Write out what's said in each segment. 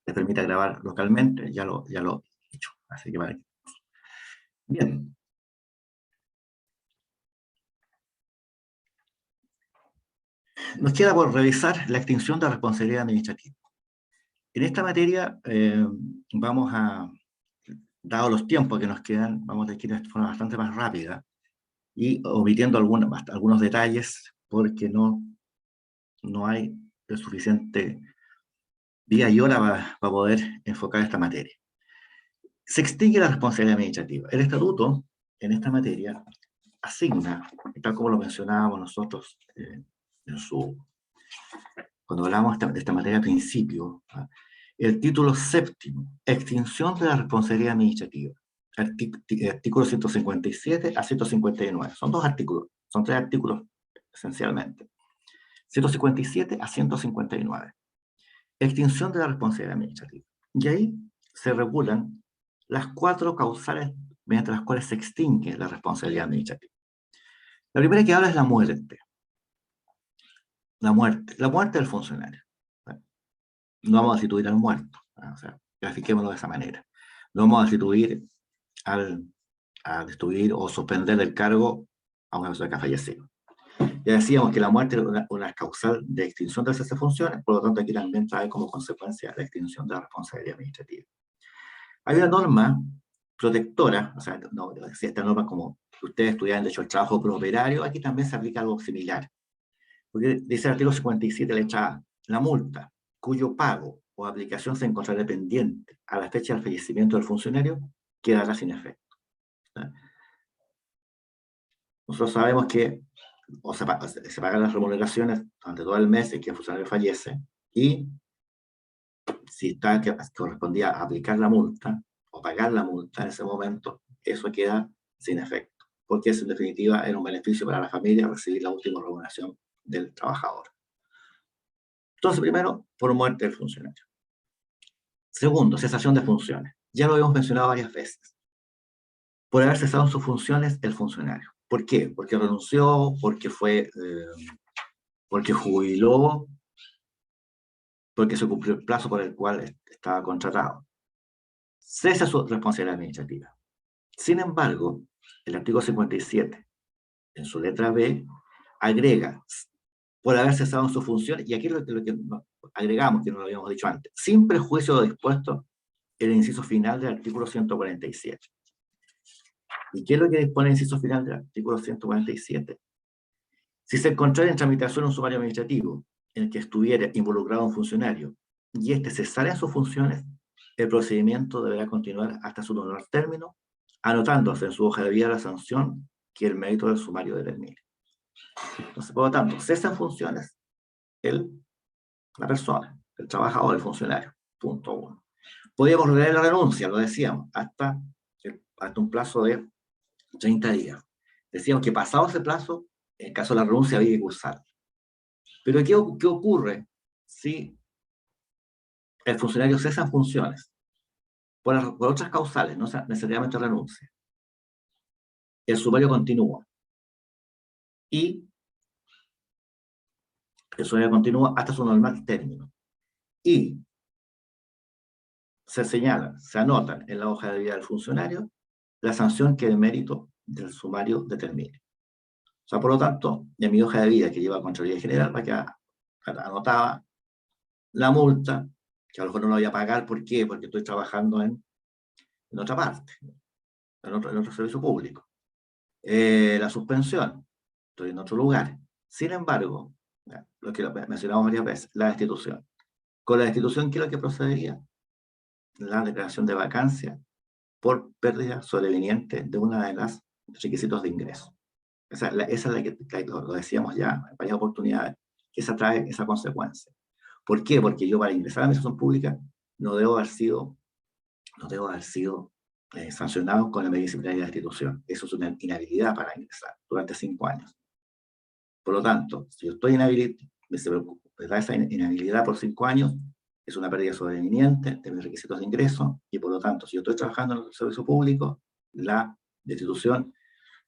les permita grabar localmente, ya lo he hecho. Así que vale. Bien. Nos queda por revisar la extinción de la responsabilidad administrativa. En esta materia vamos a, dado los tiempos que nos quedan, vamos a ir de forma bastante más rápida y omitiendo algunos detalles porque no hay el suficiente día y hora para poder enfocar esta materia. Se extingue la responsabilidad administrativa. El estatuto, en esta materia, asigna, tal como lo mencionábamos nosotros cuando hablábamos de esta materia al principio, el título séptimo, extinción de la responsabilidad administrativa. Artículos 157 a 159. Son dos artículos, son tres artículos esencialmente. 157 a 159. Extinción de la responsabilidad administrativa. Y ahí se regulan las 4 causales mediante las cuales se extingue la responsabilidad administrativa. La primera que habla es la muerte. La muerte del funcionario. No vamos a destituir al muerto, o sea, grafiquémoslo de esa manera. No vamos a destituir a destituir o suspender el cargo a una persona que ha fallecido. Ya decíamos que la muerte es una causal de extinción de esas funciones, por lo tanto aquí también trae como consecuencia la extinción de la responsabilidad administrativa. Hay una norma protectora, o sea, no decía esta norma como que ustedes estudian de hecho el trabajo por operario, aquí también se aplica algo similar. Porque dice el artículo 57, letra A, la multa cuyo pago o aplicación se encontrará pendiente a la fecha del fallecimiento del funcionario quedará sin efecto. Nosotros sabemos que se pagan las remuneraciones durante todo el mes en que el funcionario fallece y si correspondía a aplicar la multa o pagar la multa en ese momento, eso queda sin efecto, porque eso en definitiva era un beneficio para la familia recibir la última remuneración del trabajador. Entonces, primero, por muerte del funcionario. Segundo, cesación de funciones. Ya lo habíamos mencionado varias veces. Por haber cesado en sus funciones el funcionario. ¿Por qué? Porque renunció, porque jubiló, porque se cumplió el plazo por el cual estaba contratado. Cesa su responsabilidad administrativa. Sin embargo, el artículo 57, en su letra B, agrega, por haber cesado en sus funciones, y aquí lo que agregamos, que no lo habíamos dicho antes, sin prejuicio de lo dispuesto en el inciso final del artículo 147. ¿Y qué es lo que dispone el inciso final del artículo 147? Si se encontrara en tramitación un sumario administrativo en el que estuviera involucrado un funcionario y éste cesara en sus funciones, el procedimiento deberá continuar hasta su normal término, anotándose en su hoja de vida la sanción que el mérito del sumario determine. Entonces, por lo tanto, cesa en funciones la persona, el trabajador, el funcionario. Punto 1. Podríamos retener la renuncia, lo decíamos, hasta un plazo de 30 días. Decíamos que pasado ese plazo, en caso de la renuncia había que cursar. Pero ¿qué ocurre si el funcionario cesa en funciones por otras causales, no necesariamente renuncia? El sumario continúa. Y el sumario continúa hasta su normal término. Y se señala, se anotan en la hoja de vida del funcionario la sanción que el mérito del sumario determine. O sea, por lo tanto, en mi hoja de vida que lleva a Contraloría General, va a quedar anotada la multa, que a lo mejor no la voy a pagar. ¿Por qué? Porque estoy trabajando en otra parte, en otro servicio público. La suspensión, estoy en otro lugar. Sin embargo, lo que mencionamos varias veces, la destitución. Con la destitución, ¿qué es lo que procedería? La declaración de vacancia por pérdida sobreveniente de una de las requisitos de ingreso. Esa es la que lo decíamos ya en varias oportunidades, que esa trae esa consecuencia. ¿Por qué? Porque yo para ingresar a la administración pública no debo haber sido sancionado con la medida disciplinaria de destitución. Eso es una inhabilidad para ingresar durante 5 años. Por lo tanto, si yo estoy inhabilitado, me da esa inhabilidad por 5 años, es una pérdida sobreveniente de mis requisitos de ingreso, y por lo tanto, si yo estoy trabajando en el servicio público, la destitución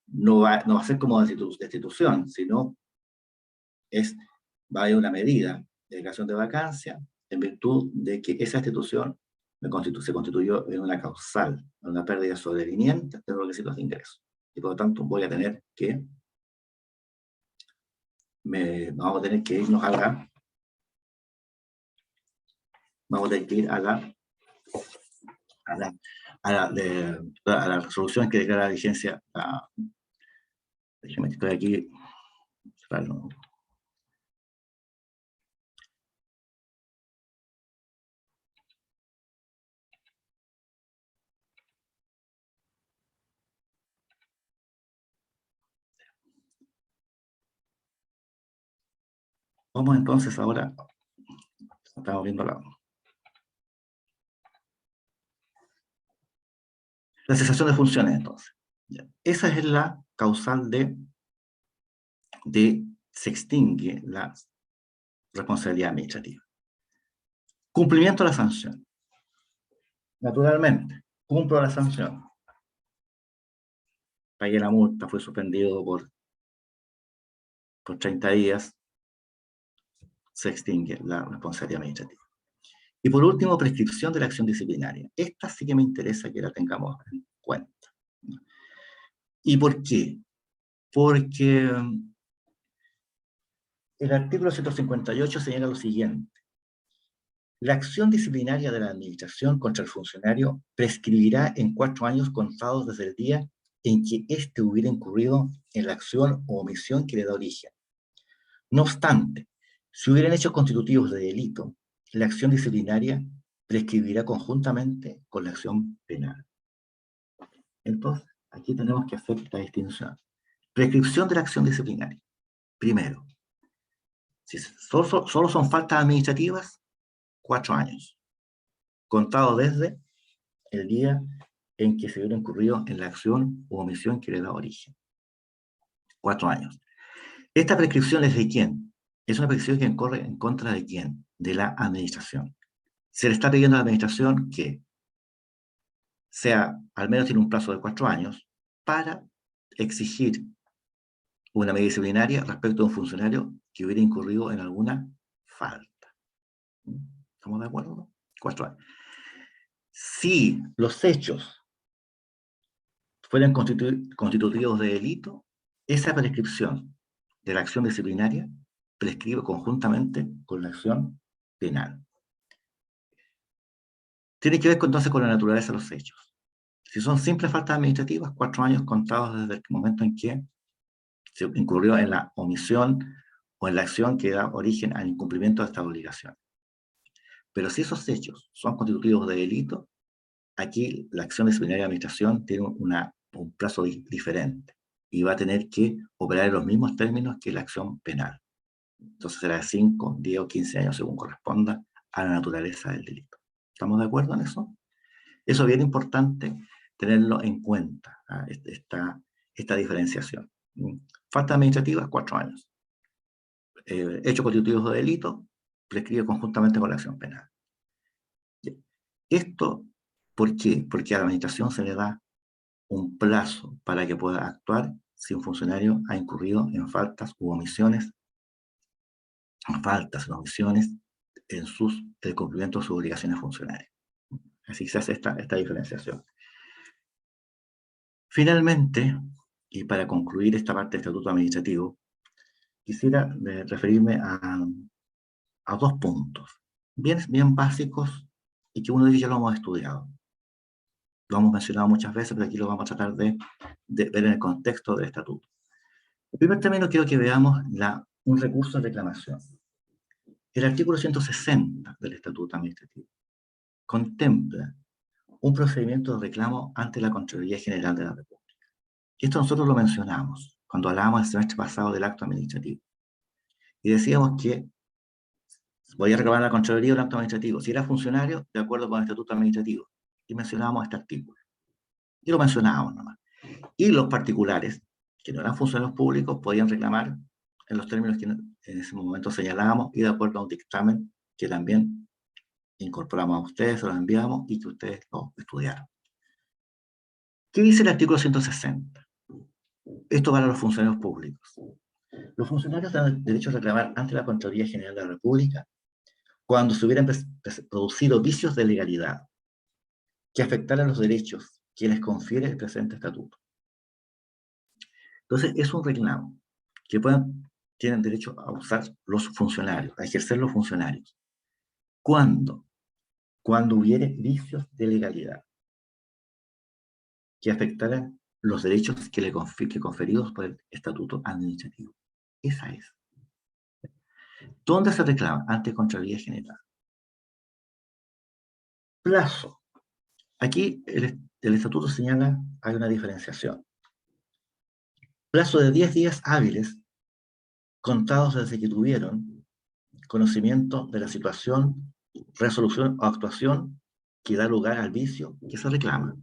no va a ser como destitución, sino va a haber una medida de declaración de vacancia en virtud de que esa institución se constituyó en una causal, en una pérdida sobreviniente de los requisitos de ingreso. Y por lo tanto voy a tener que, vamos a tener que irnos a la, vamos a tener que ir a la, a la, a la resolución que declara vigencia. Déjeme que estoy aquí. Claro. Vamos entonces ahora, estamos viendo la cesación de funciones entonces. Esa es la causal de se extingue la responsabilidad administrativa. Cumplimiento de la sanción. Naturalmente, cumplo la sanción. Pagué la multa, fue suspendido por 30 días, se extingue la responsabilidad administrativa. Y por último, prescripción de la acción disciplinaria. Esta sí que me interesa que la tengamos en cuenta. ¿Y por qué? Porque el artículo 158 señala lo siguiente. La acción disciplinaria de la administración contra el funcionario prescribirá en 4 años contados desde el día en que éste hubiera incurrido en la acción o omisión que le da origen. No obstante, si hubieran hechos constitutivos de delito, la acción disciplinaria prescribirá conjuntamente con la acción penal. Entonces, aquí tenemos que hacer esta distinción. Prescripción de la acción disciplinaria. Primero, si solo son faltas administrativas, 4 años, contado desde el día en que se hubiera incurrido en la acción o omisión que le da origen. 4 años. ¿Esta prescripción es de quién? Es una prescripción que corre en contra de quién? De la administración. Se le está pidiendo a la administración que sea, al menos tiene un plazo de 4 años, para exigir una medida disciplinaria respecto a un funcionario que hubiera incurrido en alguna falta. ¿Estamos de acuerdo? 4 años. Si los hechos fueran constitutivos de delito, esa prescripción de la acción disciplinaria prescribe conjuntamente con la acción penal. Tiene que ver entonces con la naturaleza de los hechos. Si son simples faltas administrativas, 4 años contados desde el momento en que se incurrió en la omisión o en la acción que da origen al incumplimiento de esta obligación. Pero si esos hechos son constitutivos de delito, aquí la acción disciplinaria de administración tiene un plazo diferente y va a tener que operar en los mismos términos que la acción penal. Entonces será de 5, 10 o 15 años según corresponda a la naturaleza del delito. ¿Estamos de acuerdo en eso? Eso es bien importante tenerlo en cuenta, esta diferenciación. Falta administrativa, 4 años. Hechos constitutivos de delito, prescribe conjuntamente con la acción penal. Esto, ¿por qué? Porque a la administración se le da un plazo para que pueda actuar si un funcionario ha incurrido en faltas u omisiones, en el cumplimiento de sus obligaciones funcionarias. Así se hace esta diferenciación. Finalmente, y para concluir esta parte del estatuto administrativo, quisiera referirme a 2 puntos, bien básicos, y que uno de ellos ya lo hemos estudiado. Lo hemos mencionado muchas veces, pero aquí lo vamos a tratar de ver en el contexto del estatuto. En primer término, quiero que veamos un recurso de reclamación. El artículo 160 del Estatuto Administrativo contempla un procedimiento de reclamo ante la Contraloría General de la República. Esto nosotros lo mencionamos cuando hablábamos el semestre pasado del acto administrativo. Y decíamos que voy a reclamar a la Contraloría un acto administrativo. Si era funcionario, de acuerdo con el Estatuto Administrativo. Y mencionábamos este artículo. Y lo mencionábamos nomás. Y los particulares, que no eran funcionarios públicos, podían reclamar en los términos que en ese momento señalábamos y de acuerdo a un dictamen que también incorporamos a ustedes, se los enviamos y que ustedes lo estudiaron. ¿Qué dice el artículo 160? Esto para los funcionarios públicos. Los funcionarios tienen derecho a reclamar ante la Contraloría General de la República cuando se hubieran producido vicios de legalidad que afectaran los derechos que les confiere el presente estatuto. Entonces, es un reclamo que tienen derecho a usar los funcionarios, a ejercer los funcionarios. ¿Cuándo? Cuando hubiere vicios de legalidad que afectaran los derechos que conferidos por el estatuto administrativo. Esa es. ¿Dónde se reclama? Ante Contraloría General. Plazo. Aquí el estatuto señala, hay una diferenciación. Plazo de 10 días hábiles contados desde que tuvieron conocimiento de la situación, resolución o actuación que da lugar al vicio que se reclama.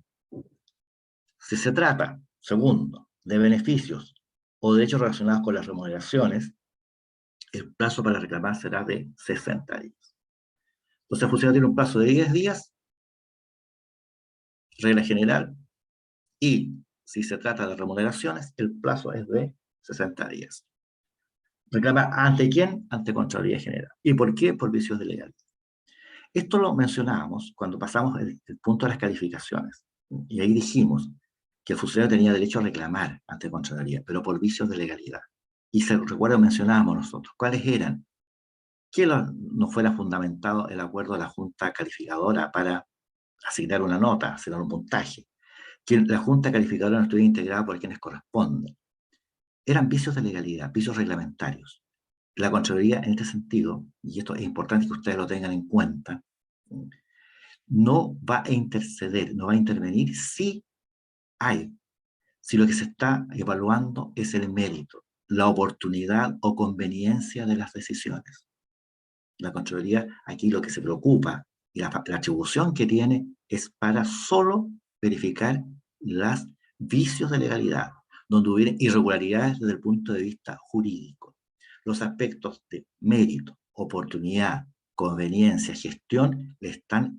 Si se trata, segundo, de beneficios o derechos relacionados con las remuneraciones, el plazo para reclamar será de 60 días. Entonces, el funcionario tiene un plazo de 10 días, regla general, y si se trata de remuneraciones, el plazo es de 60 días. ¿Reclama ante quién? Ante Contraloría General. ¿Y por qué? Por vicios de legalidad. Esto lo mencionábamos cuando pasamos el punto de las calificaciones. Y ahí dijimos que el funcionario tenía derecho a reclamar ante Contraloría, pero por vicios de legalidad. Y se recuerda, mencionábamos nosotros, ¿cuáles eran? Que no fuera fundamentado el acuerdo de la Junta Calificadora para asignar una nota, asignar un puntaje, que la Junta Calificadora no estuviera integrada por quienes corresponden. Eran vicios de legalidad, vicios reglamentarios. La Contraloría, en este sentido, y esto es importante que ustedes lo tengan en cuenta, no va a interceder, no va a intervenir si lo que se está evaluando es el mérito, la oportunidad o conveniencia de las decisiones. La Contraloría aquí lo que se preocupa y la atribución que tiene es para solo verificar los vicios de legalidad, donde hubiera irregularidades desde el punto de vista jurídico. Los aspectos de mérito, oportunidad, conveniencia, gestión, están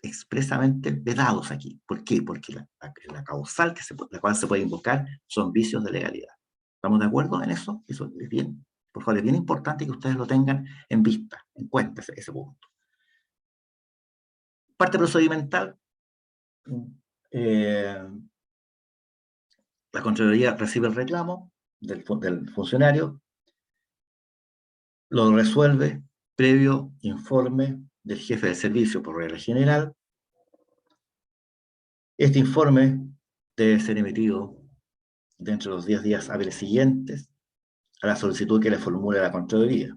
expresamente vedados aquí. ¿Por qué? Porque la causal la cual se puede invocar son vicios de legalidad. ¿Estamos de acuerdo en eso? Eso es bien. Por favor, es bien importante que ustedes lo tengan en vista, en cuenta ese punto. Parte procedimental. La Contraloría recibe el reclamo del funcionario, lo resuelve previo informe del jefe de servicio por regla general. Este informe debe ser emitido dentro de los 10 días hábiles siguientes a la solicitud que le formule la Contraloría.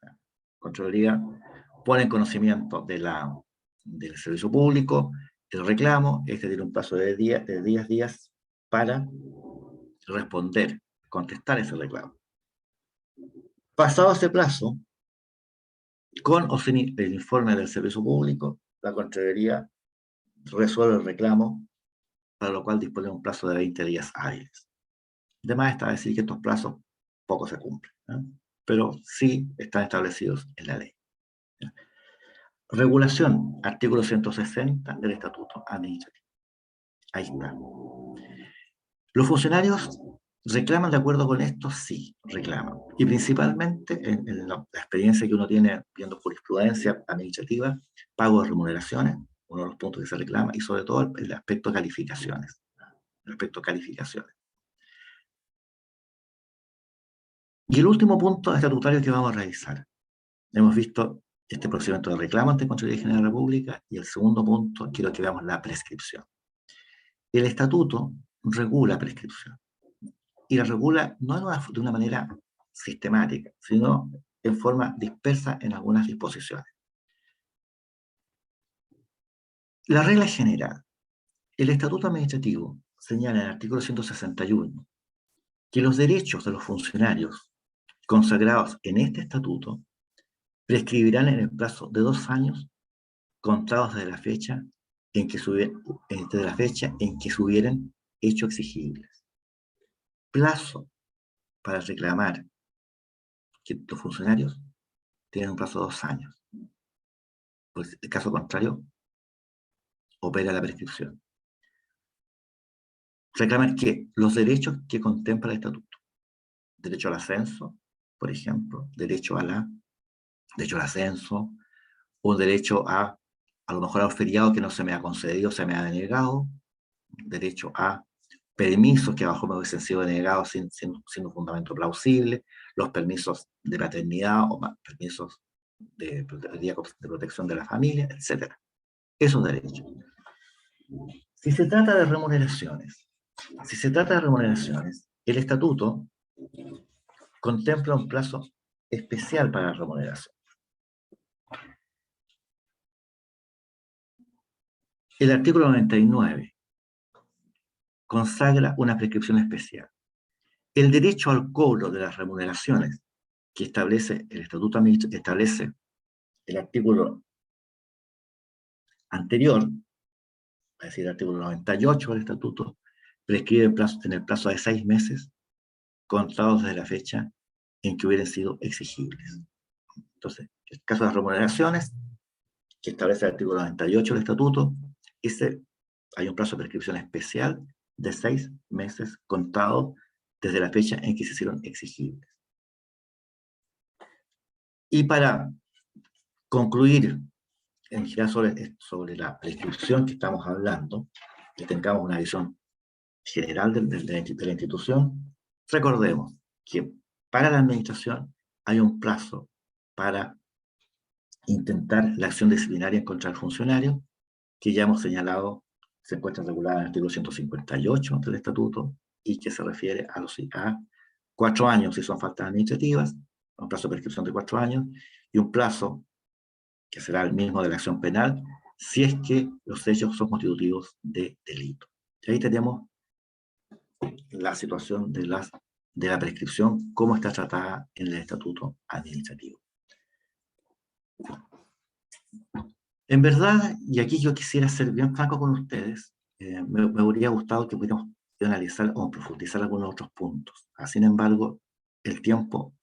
La Contraloría pone en conocimiento del servicio público el reclamo. Este tiene un plazo de 10 días para responder, contestar ese reclamo. Pasado ese plazo, con o sin el informe del servicio público, la Contraloría resuelve el reclamo, para lo cual dispone de un plazo de 20 días hábiles. Además, está decir que estos plazos poco se cumplen, ¿no? Pero sí están establecidos en la ley. Regulación, artículo 160 del Estatuto Administrativo. Ahí está. ¿Los funcionarios reclaman de acuerdo con esto? Sí, reclaman. Y principalmente en la experiencia que uno tiene viendo jurisprudencia administrativa, pago de remuneraciones, uno de los puntos que se reclama, y sobre todo el aspecto de calificaciones. El aspecto de calificaciones. Y el último punto estatutario que vamos a revisar. Hemos visto este procedimiento de reclamo ante Contraloría General de la República, y el segundo punto, quiero que veamos la prescripción. El estatuto regula prescripción, y la regula no de una manera sistemática, sino en forma dispersa en algunas disposiciones. La regla general. El estatuto administrativo señala en el artículo 161 que los derechos de los funcionarios consagrados en este estatuto prescribirán en el plazo de 2 años contados desde la fecha en que se hubieran hecho exigibles. Plazo para reclamar que los funcionarios tienen un plazo de 2 años. Pues, en caso contrario, opera la prescripción. Reclamar que los derechos que contempla el estatuto, derecho al ascenso, por ejemplo, derecho a la derecho al ascenso, un derecho a lo mejor a un feriado que no se me ha concedido, se me ha denegado, derecho a permisos que a lo mejor me hubiesen sido denegados sin un fundamento plausible, los permisos de paternidad o permisos de protección de la familia, etc. Esos derechos. Si se trata de remuneraciones, el estatuto contempla un plazo especial para la remuneración. El artículo 99 consagra una prescripción especial. El derecho al cobro de las remuneraciones que establece el estatuto administrativo, establece el artículo anterior, es decir, el artículo 98 del estatuto, prescribe en el plazo de 6 meses contados desde la fecha en que hubieran sido exigibles. Entonces, en el caso de las remuneraciones, que establece el artículo 98 del estatuto, hay un plazo de prescripción especial de 6 meses contados desde la fecha en que se hicieron exigibles. Y para concluir en general sobre la prescripción que estamos hablando, que tengamos una visión general de la institución, recordemos que para la administración hay un plazo para intentar la acción disciplinaria en contra del funcionario, que ya hemos señalado, se encuentra regulada en el artículo 158 del estatuto y que se refiere a 4 años si son faltas administrativas, un plazo de prescripción de 4 años, y un plazo que será el mismo de la acción penal, si es que los hechos son constitutivos de delito. Y ahí tenemos la situación de la prescripción, cómo está tratada en el estatuto administrativo. En verdad, y aquí yo quisiera ser bien franco con ustedes, me hubiera gustado que pudiéramos analizar o profundizar algunos otros puntos. Sin embargo, el tiempo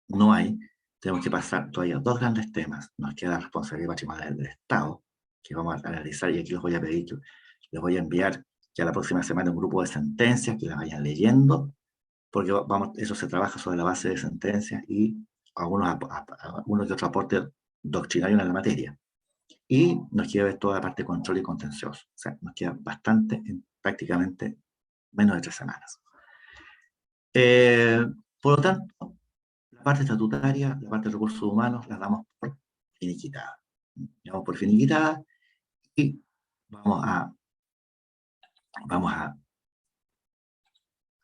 no hay. Tenemos que pasar todavía 2 grandes temas. Nos queda la responsabilidad patrimonial del Estado, que vamos a analizar, y aquí les voy a pedir, les voy a enviar ya la próxima semana un grupo de sentencias que las vayan leyendo, porque eso se trabaja sobre la base de sentencias y algunos que otros aportes doctrinarios en la materia. Y nos queda ver toda la parte de control y contencioso. O sea, nos queda bastante en prácticamente menos de 3 semanas. Por lo tanto, la parte estatutaria, la parte de recursos humanos, las damos por finiquitada. Damos por finiquitada y vamos a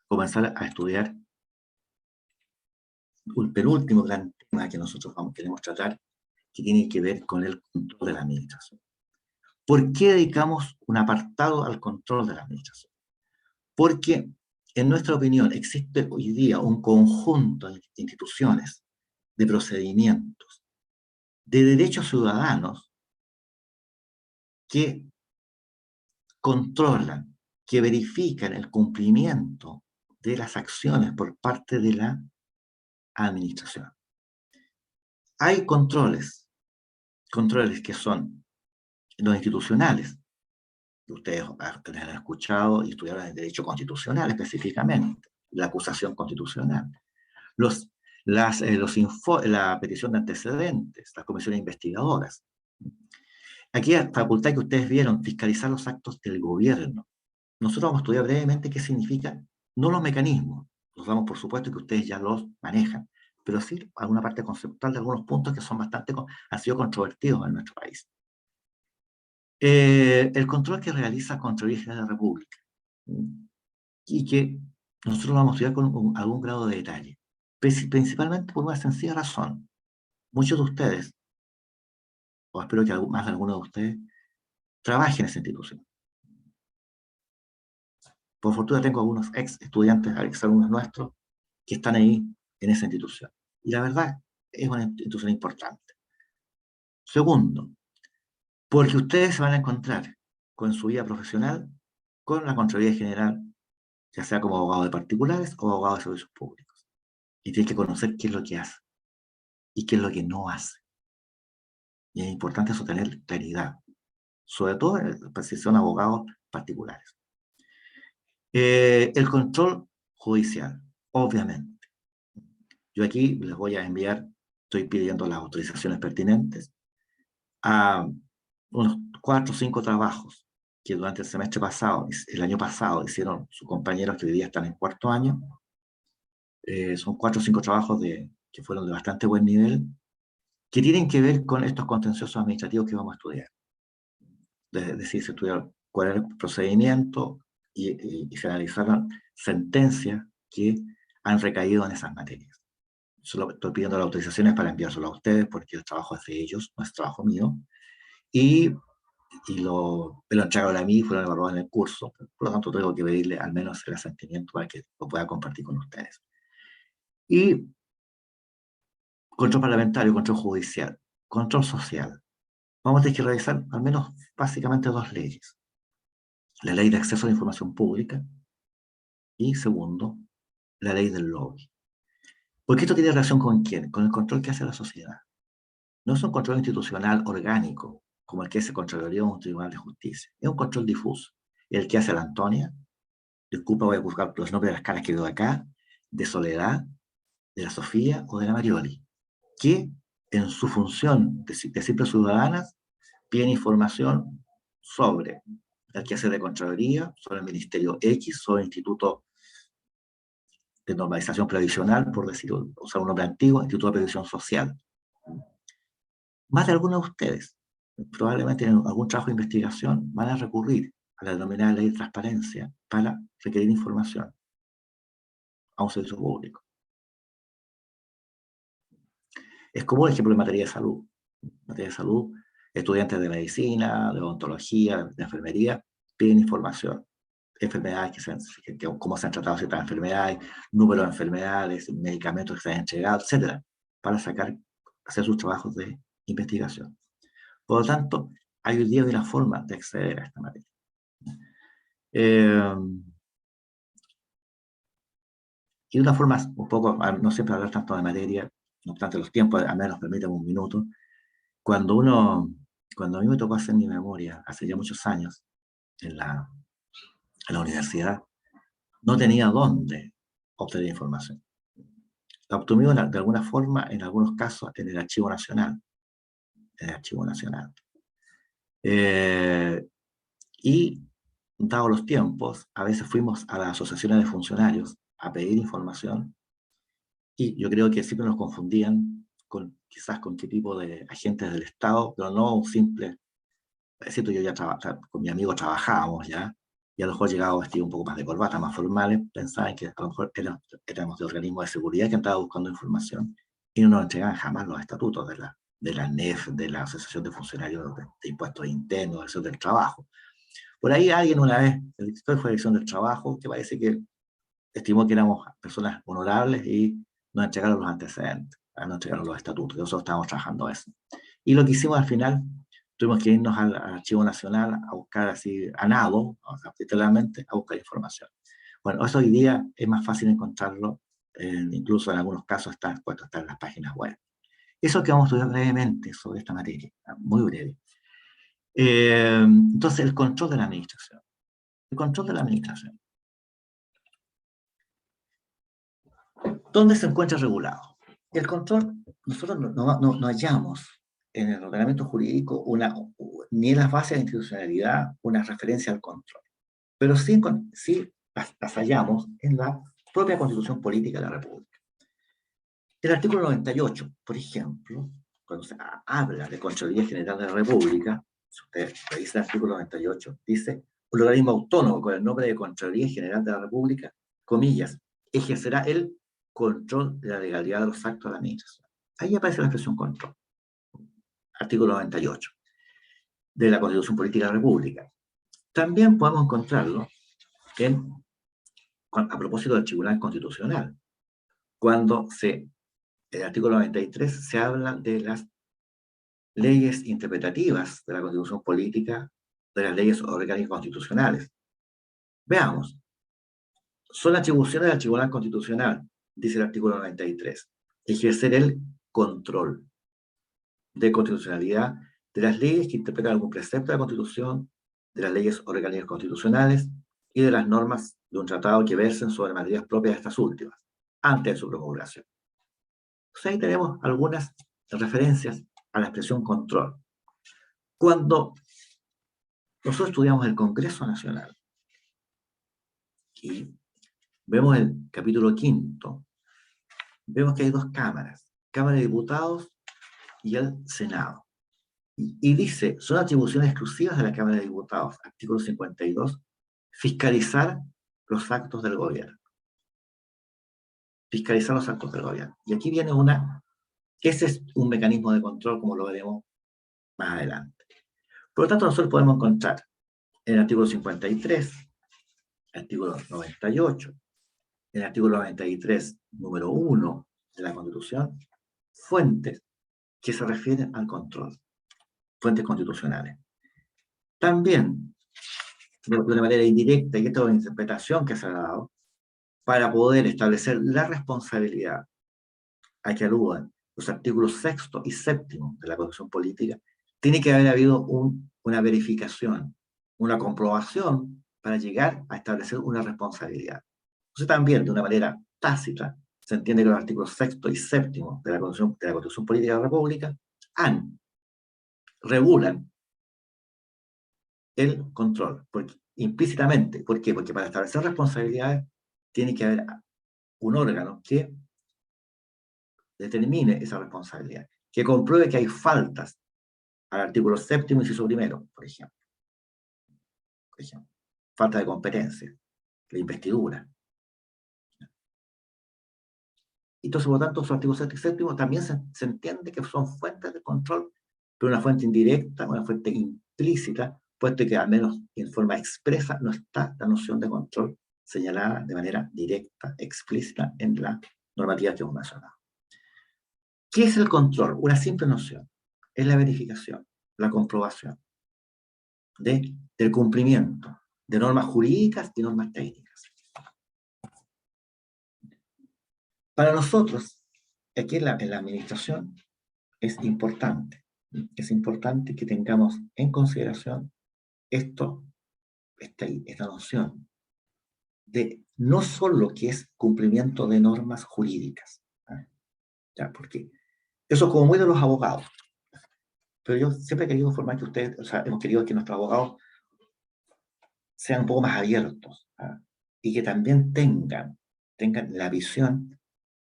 comenzar a estudiar un penúltimo gran tema que nosotros queremos tratar, que tiene que ver con el control de la administración. ¿Por qué dedicamos un apartado al control de la administración? Porque, en nuestra opinión, existe hoy día un conjunto de instituciones, de procedimientos, de derechos ciudadanos que controlan, que verifican el cumplimiento de las acciones por parte de la administración. Hay controles que son los institucionales, que ustedes han escuchado y estudiaron el derecho constitucional específicamente, la acusación constitucional, la petición de antecedentes, las comisiones investigadoras. Aquí la facultad que ustedes vieron, fiscalizar los actos del gobierno. Nosotros vamos a estudiar brevemente qué significa, no los mecanismos, los damos por supuesto que ustedes ya los manejan, pero sí alguna parte conceptual de algunos puntos que han sido controvertidos en nuestro país. El control que realiza Contraloría General de la República, y que nosotros lo vamos a estudiar con algún grado de detalle, principalmente por una sencilla razón. Muchos de ustedes, o espero que más de algunos de ustedes, trabajen en esa institución. Por fortuna tengo algunos ex estudiantes, ex alumnos nuestros, que están ahí en esa institución. Y la verdad, es una institución importante. Segundo, porque ustedes se van a encontrar con su vida profesional, con la Contraloría General, ya sea como abogado de particulares o abogado de servicios públicos. Y tienen que conocer qué es lo que hace y qué es lo que no hace. Y es importante eso, tener claridad, sobre todo si son abogados particulares. El control judicial, obviamente. Yo aquí les voy a enviar estoy pidiendo las autorizaciones pertinentes a unos 4 o 5 trabajos que durante el semestre pasado, el año pasado, hicieron sus compañeros que hoy día están en cuarto año. Son 4 o 5 trabajos que fueron de bastante buen nivel, que tienen que ver con estos contenciosos administrativos que vamos a estudiar. Es decir, se estudiaron cuál era el procedimiento y se analizaron sentencias que han recaído en esas materias. Solo estoy pidiendo las autorizaciones para enviárselo a ustedes porque el trabajo es de ellos, no es trabajo mío. Y me lo entregaron a mí y fueron evaluados en el curso. Por lo tanto, tengo que pedirle al menos el asentimiento para que lo pueda compartir con ustedes. Y control parlamentario, control judicial, control social. Vamos a tener que revisar al menos básicamente 2 leyes. La ley de acceso a la información pública y, segundo, la ley del lobby. Porque esto tiene relación con quién? Con el control que hace la sociedad. No es un control institucional orgánico, como el que hace Contraloría o un Tribunal de Justicia. Es un control difuso. El que hace la Antonia, disculpa, voy a buscar los nombres de las caras que veo acá, de Soledad, de la Sofía o de la Marioli, que en su función de simples ciudadanas piden información sobre el quehacer de Contraloría, sobre el Ministerio X, sobre el Instituto de Normalización Previsional, por decirlo, usar un nombre antiguo, Instituto de Previsión Social. Más de algunos de ustedes, probablemente en algún trabajo de investigación, van a recurrir a la denominada ley de transparencia para requerir información a un servicio público. Es como el ejemplo en materia de salud. En materia de salud, estudiantes de medicina, de odontología, de enfermería, piden información. Enfermedades, cómo se han tratado ciertas enfermedades, número de enfermedades, medicamentos que se han entregado, etcétera, para hacer sus trabajos de investigación. Por lo tanto, hay hoy día una forma de acceder a esta materia. Y de una forma un poco, no siempre hablar tanto de materia, no obstante los tiempos, al menos permiten un minuto. Cuando a mí me tocó hacer mi memoria, hace ya muchos años, en la universidad, no tenía dónde obtener información. La obtuve de alguna forma, en algunos casos, en el Archivo Nacional. En el Archivo Nacional. Y, dados los tiempos, a veces fuimos a las asociaciones de funcionarios a pedir información y yo creo que siempre nos confundían quizás con qué tipo de agentes del Estado, pero no un simple. Es cierto, yo ya con mi amigo trabajábamos ya, y a lo mejor llegaba vestido un poco más de corbata, más formales, pensaban que a lo mejor éramos de organismos de seguridad que andaban buscando información y no nos entregaban jamás los estatutos de la NEF, de la Asociación de Funcionarios de Impuestos Internos, del trabajo. Por ahí alguien una vez, el director fue dirección del trabajo, que parece que estimó que éramos personas honorables y nos entregaron los antecedentes, nos entregaron los estatutos, y nosotros estábamos trabajando eso. Y lo que hicimos al final, tuvimos que irnos al Archivo Nacional a buscar así, a nado, o sea, literalmente, a buscar información. Bueno, eso hoy día es más fácil encontrarlo, incluso en algunos casos está puesto está en las páginas web. Eso que vamos a estudiar brevemente sobre esta materia, muy breve. Entonces, el control de la administración. El control de la administración. ¿Dónde se encuentra regulado? El control, nosotros no hallamos en el ordenamiento jurídico ni en las bases de institucionalidad una referencia al control, pero sí las hallamos en la propia Constitución Política de la República. El artículo 98, por ejemplo, cuando se habla de Contraloría General de la República, si usted revisa el artículo 98, dice: un organismo autónomo con el nombre de Contraloría General de la República, comillas, ejercerá el control de la legalidad de los actos de la administración. Ahí aparece la expresión control. Artículo 98 de la Constitución Política de la República. También podemos encontrarlo a propósito del Tribunal Constitucional, cuando el artículo 93 se habla de las leyes interpretativas de la Constitución Política, de las leyes orgánicas constitucionales. Veamos, son atribuciones del Tribunal Constitucional, dice el artículo 93, ejercer el control de constitucionalidad de las leyes que interpretan algún precepto de la Constitución, de las leyes orgánicas constitucionales y de las normas de un tratado que versen sobre materias propias de estas últimas, antes de su promulgación. Entonces ahí tenemos algunas referencias a la expresión control. Cuando nosotros estudiamos el Congreso Nacional y vemos el capítulo 5, vemos que hay dos cámaras, Cámara de Diputados y el Senado. Y dice, son atribuciones exclusivas de la Cámara de Diputados, artículo 52, fiscalizar los actos del gobierno. Fiscalizar los actos del gobierno. Y aquí viene ese es un mecanismo de control, como lo veremos más adelante. Por lo tanto, nosotros podemos encontrar en el artículo 53, artículo 98, en el artículo 93, número 1 de la Constitución, fuentes que se refieren al control, fuentes constitucionales. También, de una manera indirecta, y esta es una interpretación que se ha dado, para poder establecer la responsabilidad a que aluden los artículos 6 y 7 de la Constitución Política, tiene que haber habido una verificación, una comprobación para llegar a establecer una responsabilidad. Entonces también, de una manera tácita, se entiende que los artículos 6 y 7 de la Constitución Política de la República regulan el control, porque, implícitamente. ¿Por qué? Porque para establecer responsabilidades tiene que haber un órgano que determine esa responsabilidad, que compruebe que hay faltas al artículo 7, inciso primero, por ejemplo. Falta de competencia, la investidura. Entonces, por lo tanto, los artículos 7 y 7 también se entiende que son fuentes de control, pero una fuente indirecta, una fuente implícita, puesto que al menos en forma expresa no está la noción de control señalada de manera directa, explícita en la normativa que hemos mencionado. ¿Qué es el control? Una simple noción. Es la verificación, la comprobación del cumplimiento de normas jurídicas y normas técnicas. Para nosotros, aquí en la administración, es importante que tengamos en consideración esta noción de no solo que es cumplimiento de normas jurídicas, ¿ya? Porque eso es como muy de los abogados, pero yo siempre he querido informar que ustedes, o sea, hemos querido que nuestros abogados sean un poco más abiertos, ¿ah? Y que también tengan la visión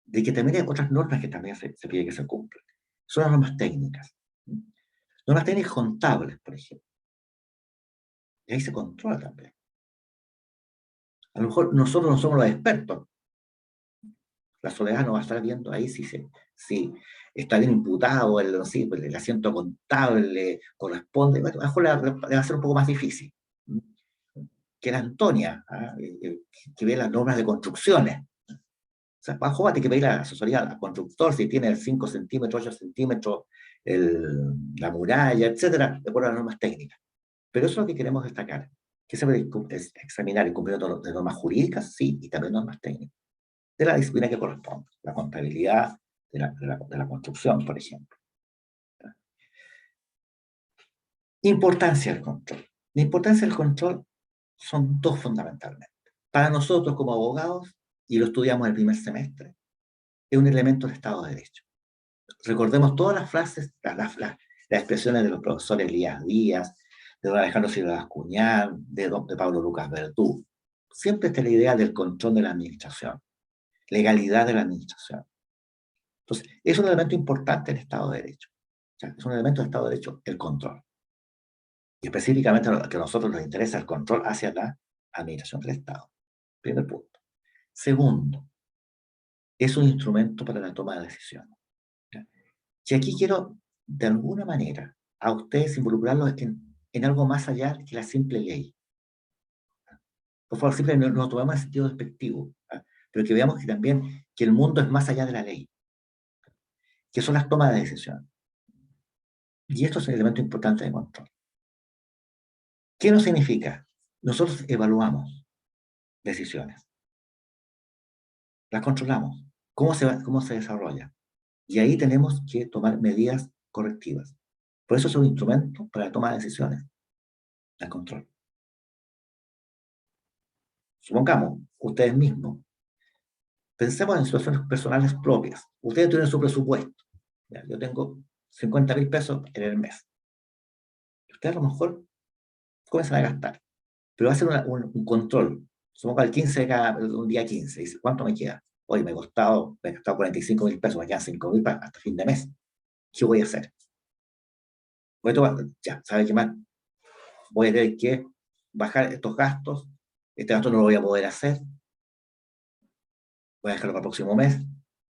de que también hay otras normas que también se pide que se cumplan. Son las normas técnicas. Normas técnicas contables, por ejemplo. Y ahí se controla también. A lo mejor nosotros no somos los expertos. La Soledad no va a estar viendo ahí si está bien imputado, el asiento contable corresponde. Bueno, a lo mejor le va a ser un poco más difícil. Que la Antonia, que ve las normas de construcciones. O sea, bajo va a tener que pedir la asesoría al constructor si tiene 5 centímetros, 8 centímetros, la muralla, etcétera, de acuerdo a las normas técnicas. Pero eso es lo que queremos destacar, que es examinar el cumplimiento de normas jurídicas, sí, y también normas técnicas, de la disciplina que corresponde, la contabilidad de la construcción, por ejemplo. Importancia del control. La importancia del control son dos fundamentalmente. Para nosotros como abogados, y lo estudiamos en el primer semestre, es un elemento del Estado de Derecho. Recordemos todas las frases, las expresiones de los profesores Elías Díaz, de don Alejandro Silva Bascuñán, de Pablo Lucas Verdú. Siempre está la idea del control de la administración, legalidad de la administración. Entonces, es un elemento importante del Estado de Derecho. O sea, es un elemento del Estado de Derecho el control. Y específicamente lo que a nosotros nos interesa el control hacia la administración del Estado. Primer punto. Segundo, es un instrumento para la toma de decisiones. Y aquí quiero, de alguna manera, a ustedes involucrarlos en algo más allá que la simple ley. Por favor, siempre no tomemos en sentido despectivo, pero que veamos que también que el mundo es más allá de la ley, que son las tomas de decisión. Y esto es un elemento importante de control. ¿Qué nos significa? Nosotros evaluamos decisiones, las controlamos, cómo se desarrolla. Y ahí tenemos que tomar medidas correctivas. Por eso es un instrumento para la toma de decisiones, el control. Supongamos, ustedes mismos Pensemos en situaciones personales propias. Ustedes tienen su presupuesto. ¿Ya? Yo tengo 50.000 pesos en el mes. Ustedes a lo mejor comienzan a gastar, pero va a ser un control. Supongo al 15 de un día 15. Dice, ¿cuánto me queda? Hoy me he gastado 45.000 pesos, me quedan 5.000 hasta fin de mes. ¿Qué voy a hacer? Voy a tomar, ya, ¿sabe qué más? Voy a tener que bajar estos gastos. Este gasto no lo voy a poder hacer. Voy a dejarlo para el próximo mes.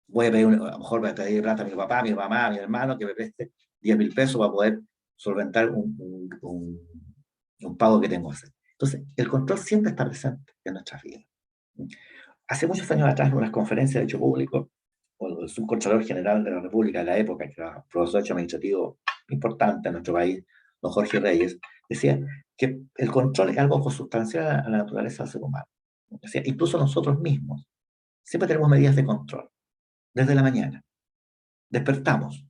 Voy a pedir, a lo mejor voy a pedir plata a mi papá, a mi mamá, a mi hermano, que me preste 10.000 pesos para poder solventar un pago que tengo que hacer. Entonces, el control siempre está presente en nuestras vidas. Hace muchos años atrás, en unas conferencias de hecho público, el subcontralor general de la República de la época, que era profesor de hecho administrativo importante en nuestro país, don Jorge Reyes, decía que el control es algo consustancial a la naturaleza del ser humano. Decía, incluso nosotros mismos siempre tenemos medidas de control. Desde la mañana, despertamos.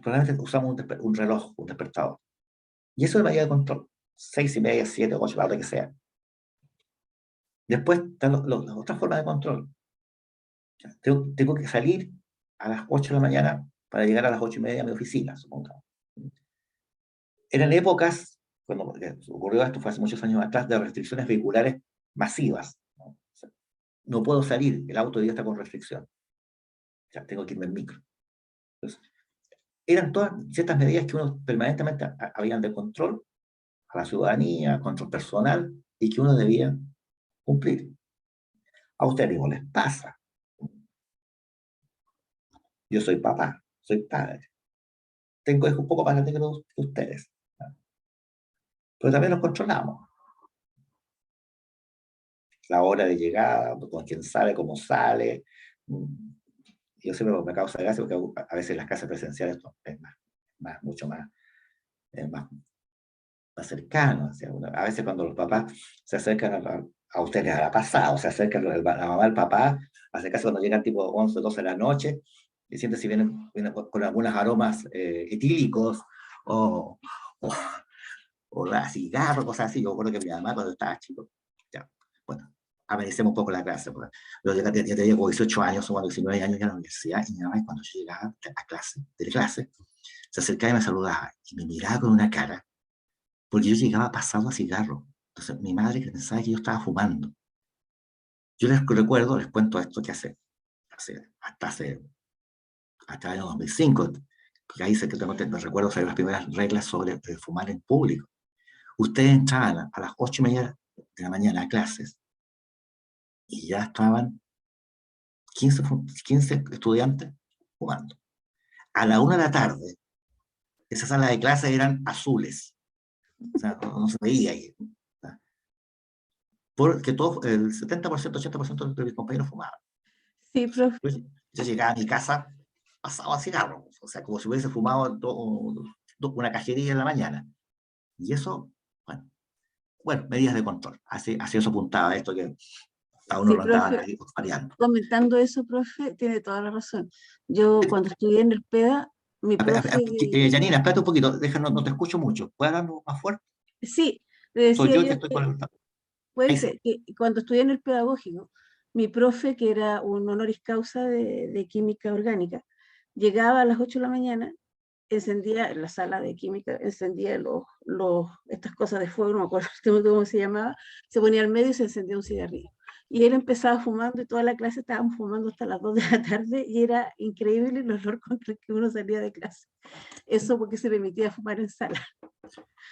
Probablemente usamos un reloj, un despertador. Y eso es medida de control. 6:30, 7, 8, la hora que sea. Después están las otras formas de control. Tengo que salir a las 8 de la mañana para llegar a las 8:30 a mi oficina, supongamos. Eran épocas, cuando ocurrió esto fue hace muchos años atrás, de restricciones vehiculares masivas. ¿No? O sea, no puedo salir, el auto ya está con restricción. Ya tengo que irme en micro. Entonces, eran todas ciertas medidas que uno permanentemente habían de control a la ciudadanía, control personal, y que uno debía cumplir. A ustedes mismos les pasa. Yo soy papá, soy padre. Tengo hijos un poco más grandes que ustedes. ¿No? Pero también los controlamos. La hora de llegada, con quién sale, cómo sale. Yo siempre me causa gracia porque a veces las clases presenciales es mucho más, más, más cercano. O sea, a veces cuando los papás se acercan a ustedes a la pasada, o se acercan la mamá al papá, hace caso cuando llegan tipo 11, 12 de la noche, y siempre si vienen con algunos aromas etílicos o, o, o da cigarro, cosas así. Yo recuerdo que mi mamá cuando estaba chico, ya, bueno, amenicemos un poco la clase, porque yo tenía como 18 años, o 19 años ya en la universidad, y mi mamá cuando yo llegaba a clase, de clase, se acercaba y me saludaba, y me miraba con una cara, porque yo llegaba pasado a cigarro. Entonces mi madre pensaba que yo estaba fumando. Yo les recuerdo, les cuento esto que hasta el año 2005, porque ahí me recuerdo las primeras reglas sobre fumar en público. Ustedes entraban a las 8:30 de la mañana a clases y ya estaban 15 estudiantes fumando. A la 1 de la tarde, esas salas de clases eran azules. O sea, no se veía ahí. Porque todo, el 70%, 80% de mis compañeros fumaban. Sí, profe. Yo llegaba a mi casa pasado a cigarro, o sea, como si hubiese fumado una cajería en la mañana. Y eso, bueno, medidas de control. Así eso apuntaba esto que a uno Sí, lo andaban profe, ahí variando. comentando eso, profe, tiene toda la razón. Yo cuando estudié en el PEDA, mi profe, Janina, espérate un poquito, déjanos, no te escucho mucho. ¿Puedes hablarlo más fuerte? sí, le Soy decía yo que yo estoy que con el... puede Ahí sí. ser que cuando estudié en el pedagógico, mi profe, que era un honoris causa de química orgánica, llegaba a las 8 de la mañana, encendía en la sala de química, encendía estas cosas de fuego, no me acuerdo cómo se llamaba, se ponía al medio y se encendía un cigarrillo. Y él empezaba fumando y toda la clase estábamos fumando hasta las 2 de la tarde y era increíble el olor con el que uno salía de clase. Eso porque se permitía fumar en sala.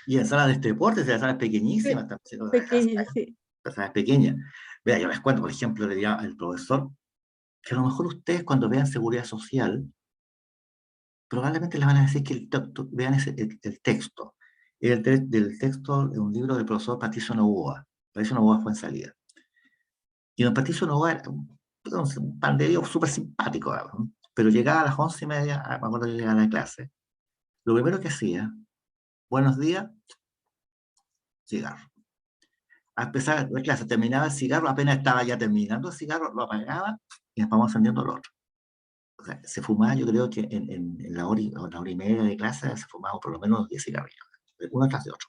Y en salas de este deporte, en salas pequeñísimas, Pequeña, sí. salas pequeñas. Vea, yo les cuento, por ejemplo, le diría al profesor que a lo mejor ustedes cuando vean seguridad social, probablemente les van a decir que vean el texto. Del texto de un libro del profesor Patricio Novoa. Patricio Novoa fue en salida. Y don Patricio Novoa era un panderío súper simpático, ¿no? Pero llegaba a las 11:30, me acuerdo que llegaba a la clase. Lo primero que hacía, buenos días, cigarro. A empezar la clase, terminaba el cigarro, apenas estaba ya terminando el cigarro, lo apagaba y nos vamos encendiendo el otro. O sea, se fumaba, yo creo que en la hora y media de clase se fumaba por lo menos 10 cigarrillos, uno tras de otro.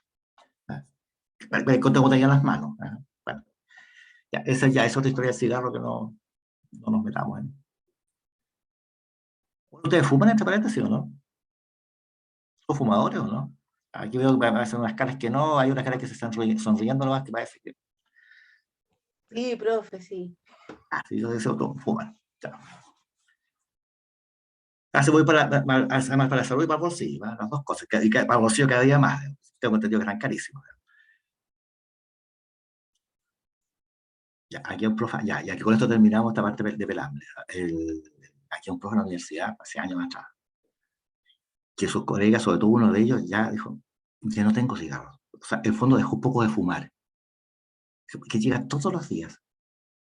¿Ah? Con tenían las manos. ¿Ah? Bueno. Ya es otra historia del cigarro que no nos metamos en. ¿Ustedes fuman entre paréntesis o no? ¿Son fumadores o no? Aquí veo que aparecen unas caras que no, hay unas caras que se están sonriendo nomás, que parece que Sí, profe, sí. si yo deseo todo, fuman. Ya. Se voy además para la salud y para el bolsillo, ¿va? Las dos cosas, y para el bolsillo cada día más. Tengo entendido que están carísimos. Ya, aquí un profe, ya que con esto terminamos esta parte de pelambre. Aquí un profe en la universidad, hace años atrás, que sus colegas, sobre todo uno de ellos, ya dijo, ya no tengo cigarros. O sea, en el fondo dejó un poco de fumar, que llega todos los días.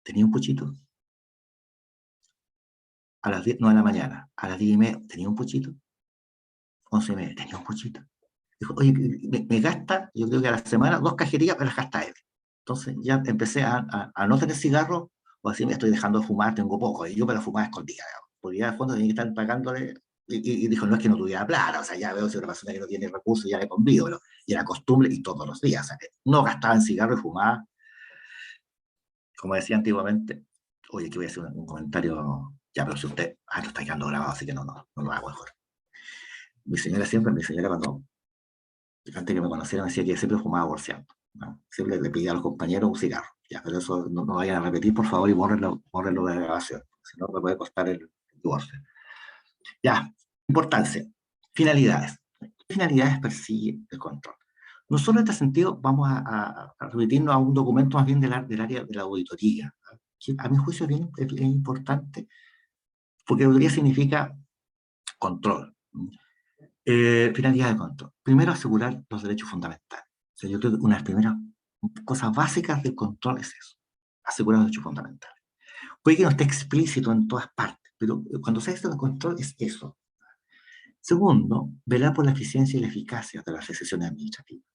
Tenía un puchito a las 10, 9 de la mañana, a las 10:30 tenía un puchito, 11:30 tenía un puchito. Dijo, oye, me gasta, yo creo que a la semana, 2 cajetillas, pero las gasta él. Entonces ya empecé a no tener cigarros, o así me estoy dejando de fumar, tengo poco, y yo para fumar escondida, porque ya al fondo tenía que estar pagándole, y dijo, no es que no tuviera plata, o sea, ya veo si una persona que no tiene recursos, ya le convido, pero y era costumbre, y todos los días, o sea, no gastaba en cigarro y fumaba, como decía antiguamente. Oye, que voy a hacer un comentario, ya, pero si usted, lo está quedando grabado, así que no lo hago mejor. Mi señora cuando antes que me conociera me decía que siempre fumaba bolseando, ¿no? Siempre le pedía a los compañeros un cigarro. Ya, pero eso no vayan a repetir, por favor, y bórrenlo de la grabación. Si no, me puede costar el divorcio. Ya, importancia. Finalidades. ¿Qué finalidades persigue el control? Nosotros en este sentido vamos a remitirnos a un documento más bien del área de la auditoría, ¿no? Que a mi juicio es bien importante, porque auditoría significa control. Finalidad de control. Primero, asegurar los derechos fundamentales. O sea, yo creo que una de las primeras cosas básicas del control es eso, asegurar los derechos fundamentales. Puede que no esté explícito en todas partes, pero cuando se hace el control es eso. Segundo, velar por la eficiencia y la eficacia de las decisiones administrativas.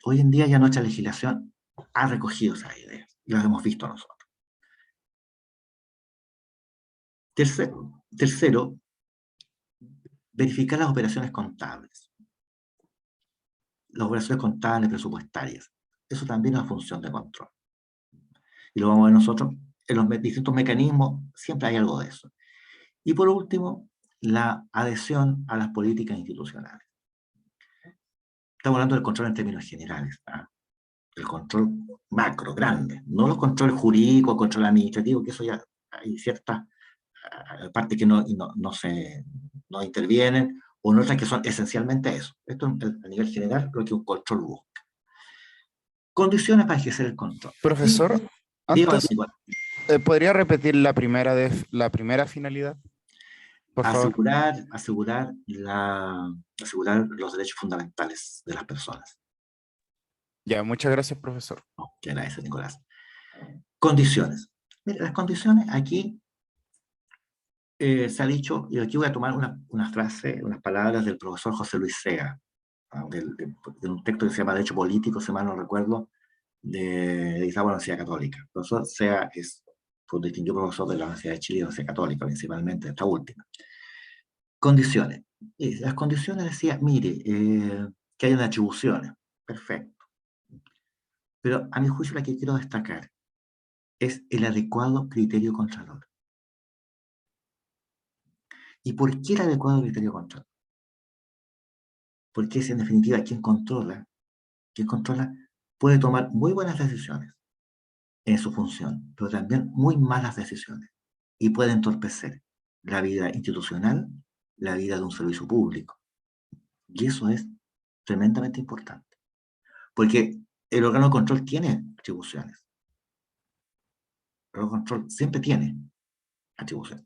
Hoy en día ya nuestra legislación ha recogido esas ideas y las hemos visto nosotros. Tercero, verificar las operaciones contables. Las operaciones contables presupuestarias. Eso también es una función de control. Y lo vamos a ver nosotros, en los distintos mecanismos siempre hay algo de eso. Y por último, la adhesión a las políticas institucionales. Estamos hablando del control en términos generales, ¿ah? El control macro, grande, no los controles jurídicos, el control administrativo, que eso ya hay ciertas partes que no intervienen, o otras que son esencialmente eso. Esto a nivel general, lo que un control busca. Condiciones para ejercer el control. Profesor, Digo, antes, ¿podría repetir la primera finalidad, por favor? asegurar los derechos fundamentales de las personas. Ya, muchas gracias, profesor. No, que era eso, Nicolás. Condiciones. Mira, las condiciones aquí se ha dicho, y aquí voy a tomar una frase, unas palabras del profesor José Luis Sea, de un texto que se llama Derecho Político, si mal no recuerdo, de la Universidad Católica. El profesor Sea fue un distinguido profesor de la Universidad de Chile y la Universidad Católica, principalmente, esta última. Condiciones. Las condiciones decía, mire, que hay unas atribuciones. Perfecto. Pero a mi juicio la que quiero destacar es el adecuado criterio contralor. ¿Y por qué el adecuado criterio contralor? Porque es en definitiva quien controla puede tomar muy buenas decisiones en su función, pero también muy malas decisiones. Y puede entorpecer la vida institucional, la vida de un servicio público. Y eso es tremendamente importante. Porque el órgano de control tiene atribuciones. El órgano de control siempre tiene atribuciones.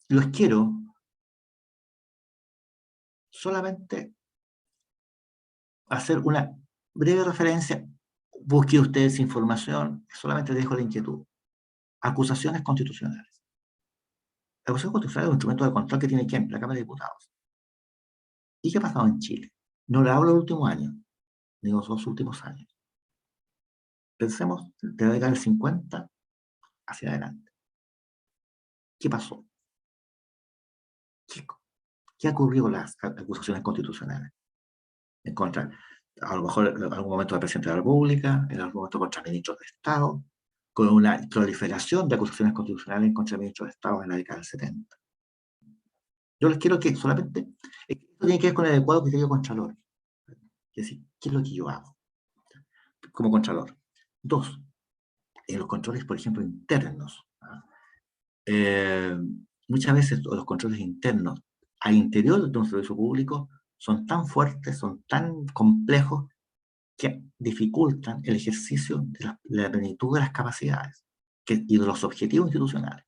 Los quiero solamente hacer una breve referencia. Busque ustedes información, solamente dejo la inquietud. Acusaciones constitucionales. La acusación constitucional es un instrumento de control que tiene ¿quién? La Cámara de Diputados. ¿Y qué ha pasado en Chile? No le hablo del último año, ni los 2 últimos años. Pensemos de la década del 50 hacia adelante. ¿Qué pasó? ¿Qué ocurrió con las acusaciones constitucionales en contra a lo mejor en algún momento del presidente de la República, en algún momento contra ministros de Estado, con una proliferación de acusaciones constitucionales en contra de ministros de Estado en la década del 70. Yo les quiero que solamente, esto tiene que ver con el adecuado criterio contralor. Es decir, ¿qué es lo que yo hago como contralor? Dos, en los controles, por ejemplo, internos. Muchas veces los controles internos al interior de un servicio público son tan fuertes, son tan complejos, que dificultan el ejercicio de la plenitud de las capacidades y de los objetivos institucionales.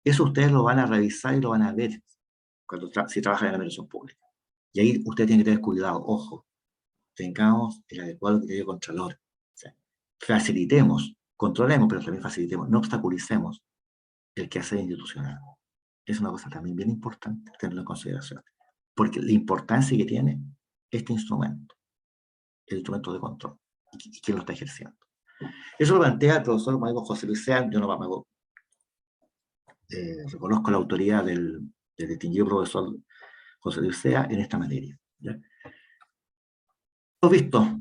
Eso ustedes lo van a revisar y lo van a ver cuando si trabajan en la administración pública. Y ahí ustedes tienen que tener cuidado, ojo, tengamos el adecuado criterio contralor. O sea, facilitemos, controlemos, pero también facilitemos, no obstaculicemos el quehacer institucional. Es una cosa también bien importante tenerlo en consideración, porque la importancia que tiene este instrumento, el instrumento de control, y quién lo está ejerciendo. Eso lo plantea el profesor José Luis Sea. Yo no reconozco la autoridad del distinguido profesor José Luis Sea en esta materia. ¿Ya? Hemos visto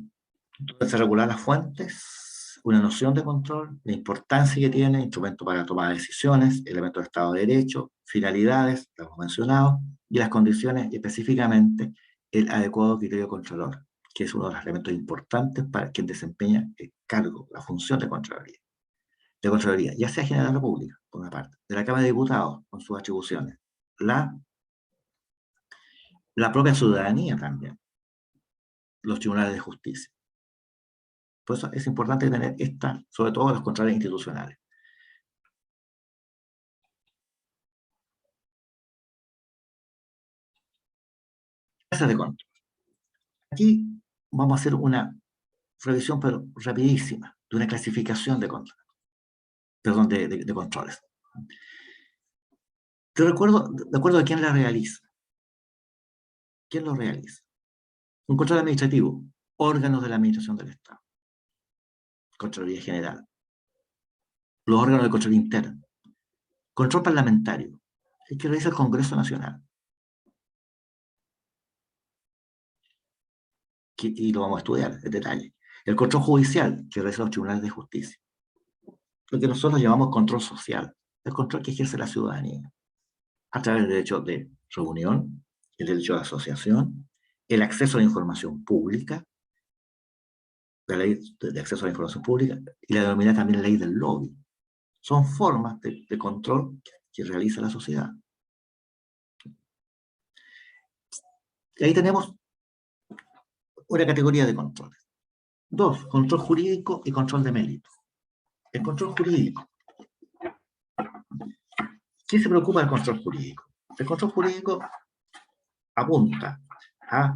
se regular las fuentes, una noción de control, la importancia que tiene, instrumento para tomar decisiones, elementos de Estado de Derecho, finalidades, lo hemos mencionado, y las condiciones, específicamente el adecuado criterio controlador, que es uno de los elementos importantes para quien desempeña el cargo, la función de Contraloría. De Contraloría, ya sea General de la República, por una parte, de la Cámara de Diputados, con sus atribuciones, la propia ciudadanía también, los tribunales de justicia. Por eso es importante tener sobre todo los controles institucionales. Clases de control. Aquí vamos a hacer una revisión, pero rapidísima, de una clasificación de control. Perdón, de controles. De acuerdo a quién la realiza. ¿Quién lo realiza? Un control administrativo, órganos de la administración del Estado. Contraloría General. Los órganos de control interno. Control parlamentario, el que realiza el Congreso Nacional. Y lo vamos a estudiar en detalle. El control judicial, que realiza los tribunales de justicia. Lo que nosotros llamamos control social, el control que ejerce la ciudadanía, a través del derecho de reunión, el derecho de asociación, el acceso a la información pública, la ley de acceso a la información pública, y la denominada también ley del lobby. Son formas de control que realiza la sociedad. Y ahí tenemos una categoría de controles. Dos, control jurídico y control de mérito. El control jurídico. ¿Quién se preocupa del control jurídico? El control jurídico apunta a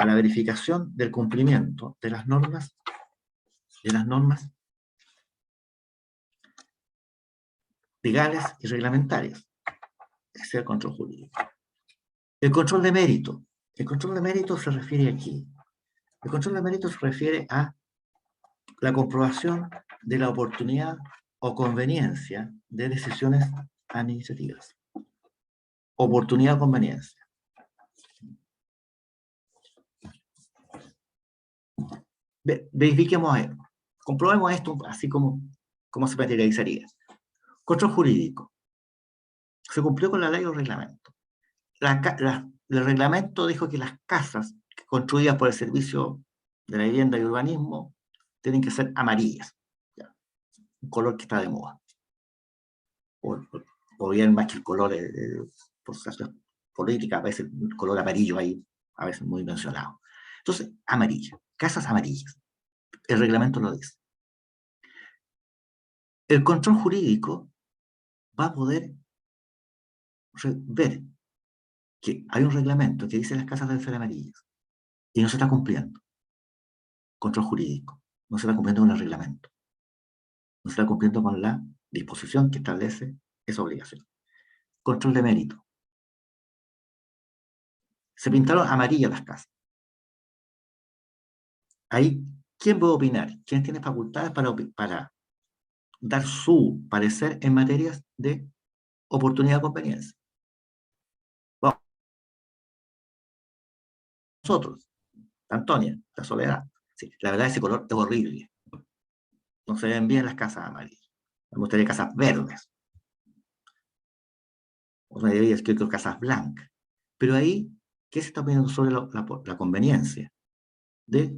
la verificación del cumplimiento de las normas legales y reglamentarias. Ese es el control jurídico. El control de mérito. El control de mérito se refiere aquí. El control de mérito se refiere a la comprobación de la oportunidad o conveniencia de decisiones administrativas. Oportunidad o conveniencia. Verifiquemos esto. Comprobemos esto así como se materializaría. Control jurídico. Se cumplió con la ley o reglamento. El reglamento dijo que las casas construidas por el Servicio de la Vivienda y Urbanismo tienen que ser amarillas. ¿Ya? Un color que está de moda. O bien más que el color por razones políticas, a veces el color amarillo ahí, a veces muy mencionado. Entonces, amarilla. Casas amarillas. El reglamento lo dice. El control jurídico va a poder ver que hay un reglamento que dice que las casas deben ser amarillas y no se está cumpliendo. Control jurídico. No se está cumpliendo con el reglamento. No se está cumpliendo con la disposición que establece esa obligación. Control de mérito. Se pintaron amarillas las casas. Ahí, ¿quién puede opinar? ¿Quién tiene facultades para dar su parecer en materias de oportunidad de conveniencia? Vamos. Nosotros. Antonia, la Soledad. Sí, la verdad ese color es horrible. No se ven bien las casas amarillas. Me gustaría casas verdes. O me diría que casas blancas. Pero ahí, ¿qué se está opinando sobre la conveniencia de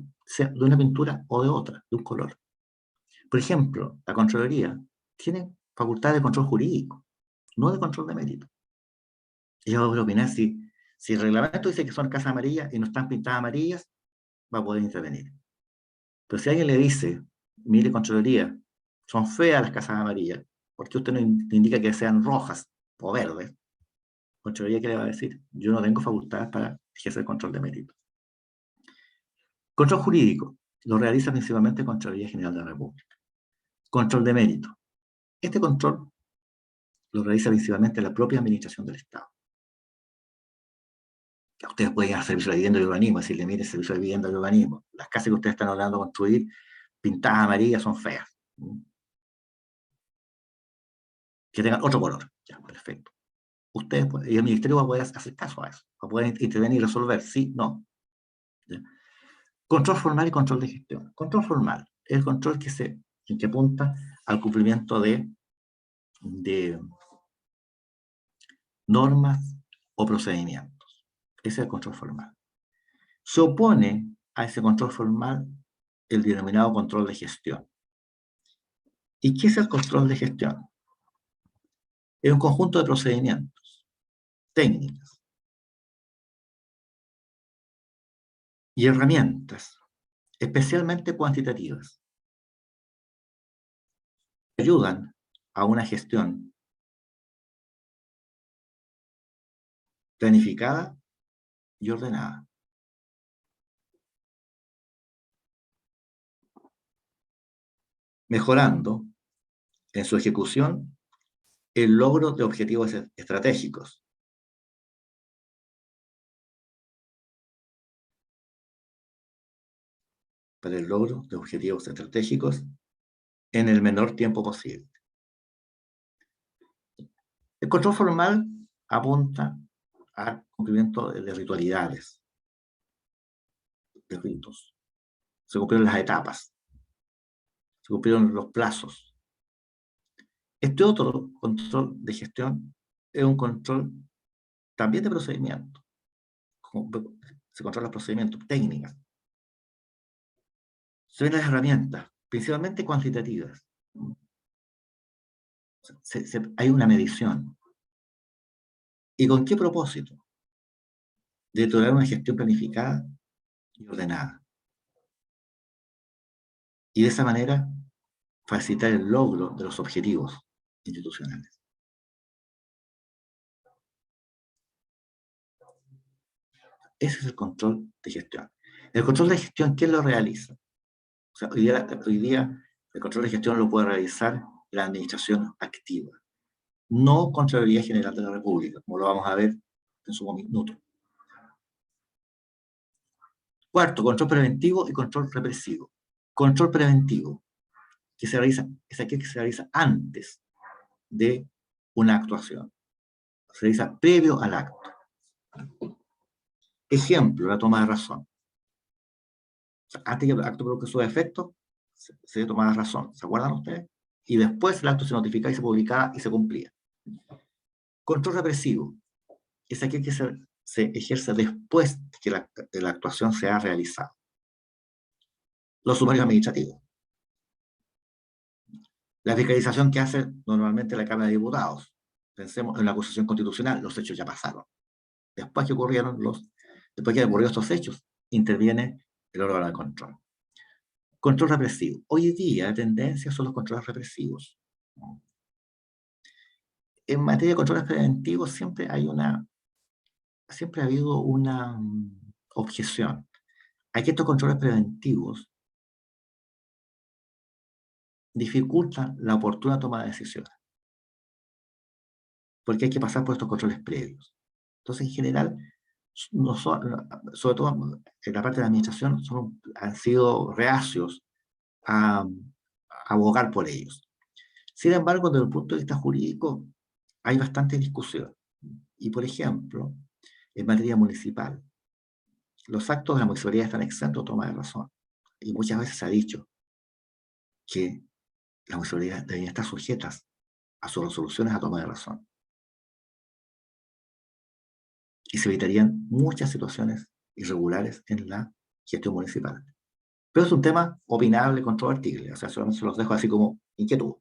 una pintura o de otra, de un color? Por ejemplo, la Contraloría tiene facultad de control jurídico, no de control de mérito. Ella va a opinar si el reglamento dice que son casas amarillas y no están pintadas amarillas, va a poder intervenir. Pero si alguien le dice, mire, Contraloría, son feas las casas amarillas, ¿por qué usted no indica que sean rojas o verdes? Contraloría, ¿qué le va a decir? Yo no tengo facultades para ejercer control de mérito. Control jurídico lo realiza principalmente Contraloría General de la República. Control de mérito. Este control lo realiza principalmente la propia administración del Estado. Ustedes pueden ir al servicio de vivienda y urbanismo, decirle, mire, servicio de vivienda y urbanismo, las casas que ustedes están ordenando construir, pintadas amarillas, son feas. Que tengan otro color. Ya, perfecto. Ustedes, y el ministerio va a poder hacer caso a eso, va a poder intervenir y resolver, sí, no. ¿Ya? Control formal y control de gestión. Control formal es el control que apunta al cumplimiento de normas o procedimientos. Ese es el control formal. Se opone a ese control formal el denominado control de gestión. ¿Y qué es el control de gestión? Es un conjunto de procedimientos, técnicas y herramientas, especialmente cuantitativas, que ayudan a una gestión planificada y ordenada. Mejorando en su ejecución el logro de objetivos estratégicos. Para el logro de objetivos estratégicos en el menor tiempo posible. El control formal apunta al cumplimiento de ritualidades, de ritos. Se cumplieron las etapas, se cumplieron los plazos. Este otro control de gestión es un control también de procedimiento. Se controlan los procedimientos, técnicas. Se ven las herramientas, principalmente cuantitativas. Hay una medición. ¿Y con qué propósito? De lograr una gestión planificada y ordenada. Y de esa manera facilitar el logro de los objetivos institucionales. Ese es el control de gestión. El control de gestión, ¿quién lo realiza? O sea, hoy día el control de gestión lo puede realizar la administración activa, no Contraloría General de la República, como lo vamos a ver en su minuto. Cuarto, control preventivo y control represivo. Control preventivo, que se realiza, es aquel que se realiza antes de una actuación. Se realiza previo al acto. Ejemplo, la toma de razón. O sea, antes que el acto produzca sus efectos, se tomaba razón. ¿Se acuerdan ustedes? Y después el acto se notificaba y se publicaba y se cumplía. Control represivo es aquel que se ejerce después de que la actuación se ha realizado. Los sumarios administrativos. La fiscalización que hace normalmente la Cámara de Diputados. Pensemos en la acusación constitucional, los hechos ya pasaron. Después que ocurrieron después que ocurrieron estos hechos, interviene el órgano de control. Control represivo. Hoy día la tendencia son los controles represivos. En materia de controles preventivos siempre ha habido una objeción. Hay que estos controles preventivos dificultan la oportuna toma de decisiones, porque hay que pasar por estos controles previos. Entonces, en general, sobre todo en la parte de la administración, han sido reacios a abogar por ellos. Sin embargo, desde el punto de vista jurídico, hay bastante discusión. Y, por ejemplo, en materia municipal, los actos de la municipalidad están exentos de toma de razón. Y muchas veces se ha dicho que las municipalidades deberían estar sujetas a sus resoluciones a toma de razón. Y se evitarían muchas situaciones irregulares en la gestión municipal. Pero es un tema opinable, controvertible, o sea, solamente se los dejo así como inquietud.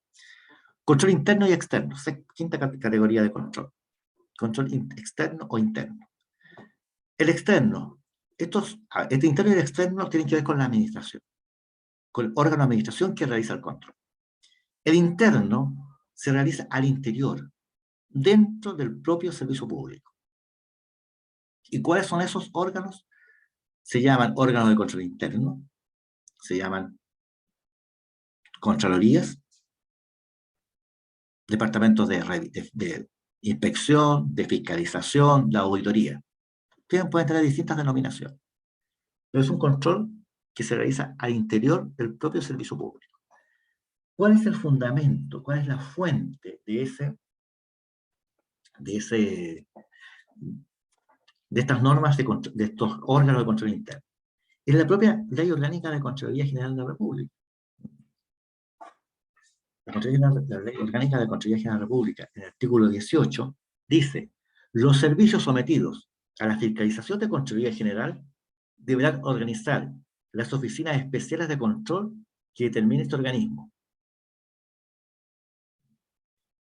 Control interno y externo, quinta categoría de control. Control externo o interno. El externo, este interno y el externo tienen que ver con la administración, con el órgano de administración que realiza el control. El interno se realiza al interior, dentro del propio servicio público. ¿Y cuáles son esos órganos? Se llaman órganos de control interno, se llaman contralorías, departamentos de inspección, de fiscalización, de auditoría. Pueden tener distintas denominaciones, pero es un control que se realiza al interior del propio servicio público. ¿Cuál es el fundamento? ¿Cuál es la fuente de estas normas de estos órganos de control interno? Es la propia Ley Orgánica de Contraloría General de la República. La Ley Orgánica de Contraloría General de la República, en el artículo 18, dice: los servicios sometidos a la fiscalización de Contraloría General deberán organizar las oficinas especiales de control que determine este organismo.